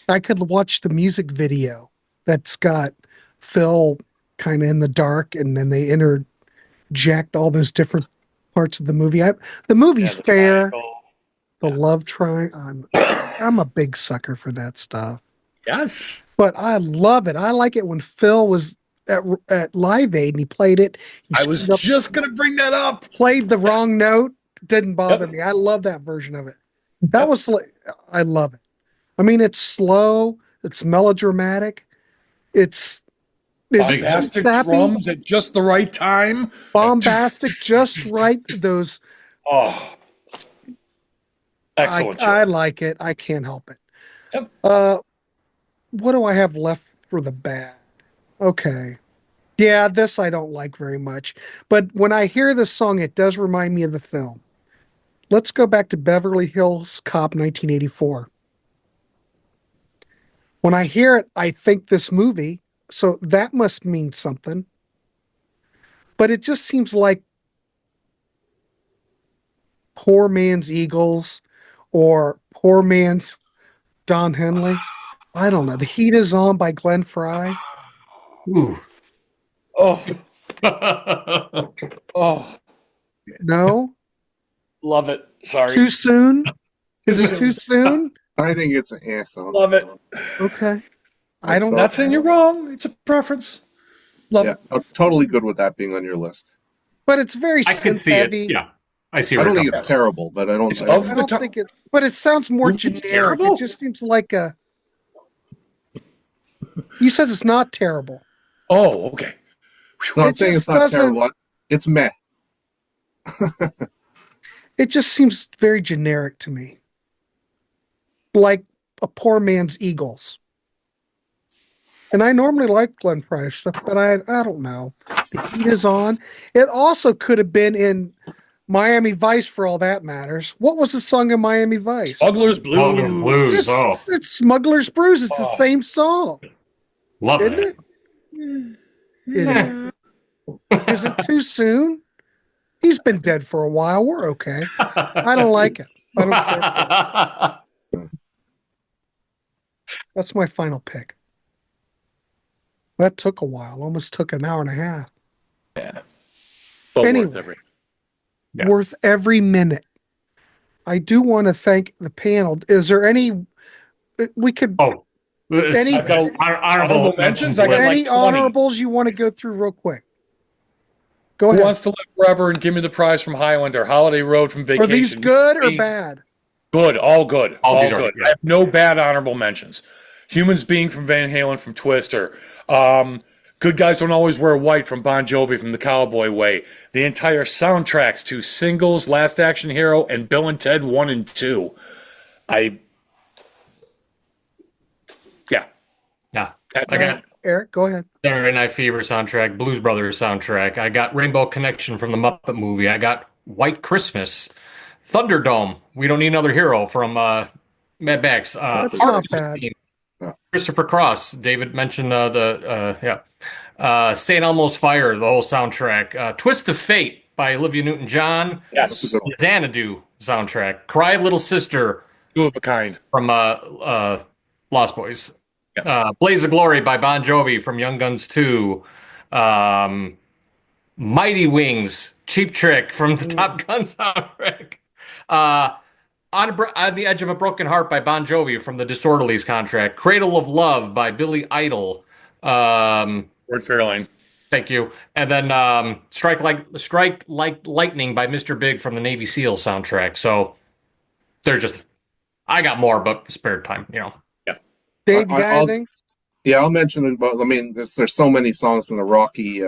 I could watch the music video that's got Phil kind of in the dark, and then they interject all those different parts of the movie. The movie's Yeah, the fair. triangle. The love triangle. I'm a big sucker for that stuff. Yes. But I love it. I like it when Phil was at Live Aid and he played it. He I was stood up, just going to bring that up. played the wrong note. Didn't bother Yep. me. I love that version of it. That was like, I love it. I mean, it's slow. It's melodramatic. It's Bombastic sappy, drums at just the right time. bombastic, just right. Those Oh, excellent. I choice. like it. I can't help it. Yep. What do I have left for the bad? Okay. Yeah, this I don't like very much. But when I hear this song, it does remind me of the film. Let's go back to Beverly Hills Cop 1984. When I hear it, I think this movie, so that must mean something. But it just seems like Poor Man's Eagles or Poor Man's Don Henley. I don't know. The Heat Is On by Glenn Fry. Ooh. Oh, oh, No? love it. Sorry. Too soon? Is it too soon? I think it's an song. Love it. Okay. I don't So- know. Not saying you're wrong. It's a preference. Love Yeah, it. I'm totally good with that being on your list. But it's very I can synth see heavy. it. Yeah, I see. I Where don't it think comes it's terrible, but I don't. It's I of I the don't time. think it, but it sounds more It's generic. terrible? It just seems like a. He says it's not terrible. Oh, okay. no, I'm it saying it's just not doesn't- terrible. It's meh. It just seems very generic to me. Like a poor man's Eagles. And I normally like Glenn Fry stuff, but I don't know. The Heat Is On. It also could have been in Miami Vice for all that matters. What was the song in Miami Vice? Smuggler's Blues. Smuggler's Blues. It's, Oh, it's Smuggler's Brews. It's the Oh. same song, love isn't it. it? It is. Is it too soon? He's been dead for a while. We're okay. I don't like it. I don't care. That's my final pick. That took a while. Almost took an hour and a half. Yeah. But Anyway. worth every. Yeah. Worth every minute. I do want to thank the panel. Is there any we could Oh, Any- I've got honorable honorable mentions. mentions? I got list. like any 20. honorables you want to go through real quick? Go Who ahead. Wants to Live Forever and Give Me the Prize from Highlander, Holiday Road from Are Vacation. these good or Being- bad? Good, all good. All All these are- good. yeah. I have no bad honorable mentions. Humans Being from Van Halen from Twister. Good Guys Don't Always Wear White from Bon Jovi from The Cowboy Way. The entire soundtracks to Singles, Last Action Hero, and Bill and Ted 1 and 2. Yeah, That- I got Eric, go ahead. Saturday Night Fever soundtrack, Blues Brothers soundtrack. I got Rainbow Connection from the Muppet movie. I got White Christmas, Thunderdome. We Don't Need Another Hero from Mad Max. That's not bad. Christopher Cross. David mentioned St. Elmo's Fire, the whole soundtrack. Twist of Fate by Olivia Newton-John. Yes. Xanadu soundtrack. Cry Little Sister Two of a kind. from Lost Boys. Yeah. Blaze of Glory by Bon Jovi from Young Guns 2. Mighty Wings, Cheap Trick from the Top Gun soundtrack. On the Edge of a Broken Heart by Bon Jovi from the Disorderlies contract. Cradle of Love by Billy Idol. Word Fairlane. Thank you. And then Strike Like Lightning by Mr. Big from the Navy SEAL soundtrack. So they're just, I got more, but spare time, you know. Yeah. Dave, you got anything? Yeah, I'll mention about. I mean, there's so many songs from the Rocky.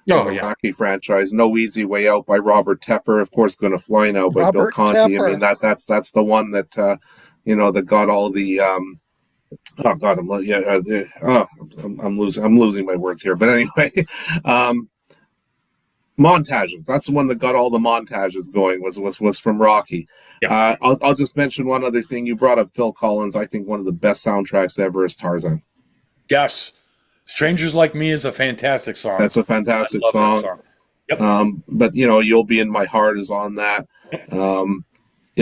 Rocky franchise. No Easy Way Out by Robert Tepper. Of course, Gonna Fly Now by Bill Conti. Tepper. I mean, that's the one that that got all the. Oh God, I'm losing my words here. But anyway, montages. That's the one that got all the montages going. Was from Rocky. Yeah. I'll just mention one other thing. You brought up Phil Collins. I think one of the best soundtracks ever is Tarzan. Yes. Strangers Like Me is a fantastic song. That's a fantastic song. Yep. But You'll Be in My Heart is on that.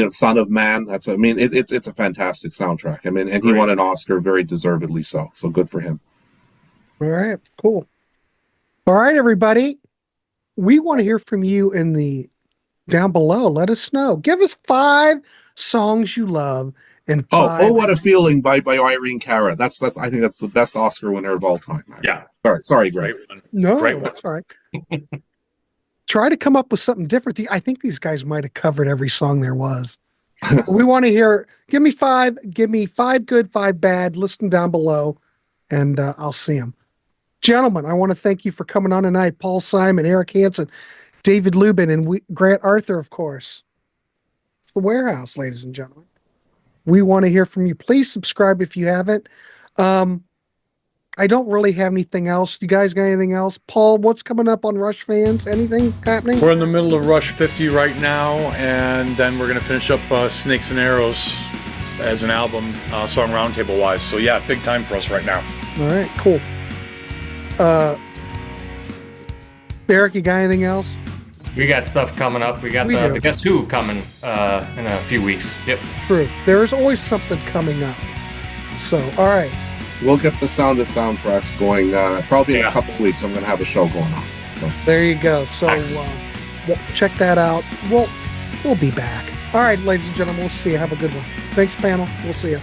Son of Man. It's a fantastic soundtrack. I mean, and he won an Oscar very deservedly so. So good for him. All right, cool. All right, everybody. We want to hear from you in the down below. Let us know. Give us 5 songs you love. And Oh, What a Feeling by Irene Cara. That's I think that's the best Oscar winner of all time. Yeah. All right. Sorry, Greg. No, that's all right. Try to come up with something different. I think these guys might have covered every song there was. We want to hear. Give me 5 good, 5 bad. Listen down below, and I'll see them. Gentlemen, I want to thank you for coming on tonight. Paul Simon, Eric Hansen, David Lubin, and Grant Arthur, of course. It's the Warehouse, ladies and gentlemen. We want to hear from you. Please subscribe if you haven't. I don't really have anything else. You guys got anything else? Paul, what's coming up on Rush Fans? Anything happening? We're in the middle of Rush 50 right now, and then we're going to finish up Snakes and Arrows as an album, song roundtable wise. So yeah, big time for us right now. All right, cool. Eric, you got anything else? We got stuff coming up. We got the Guess Who coming in a few weeks. Yep. True. There's always something coming up. So, all right. We'll get the Sound of Soundtracks going probably in a couple of weeks. I'm going to have a show going on. So there you go. So check that out. We'll be back. All right, ladies and gentlemen, we'll see you. Have a good one. Thanks, panel. We'll see you.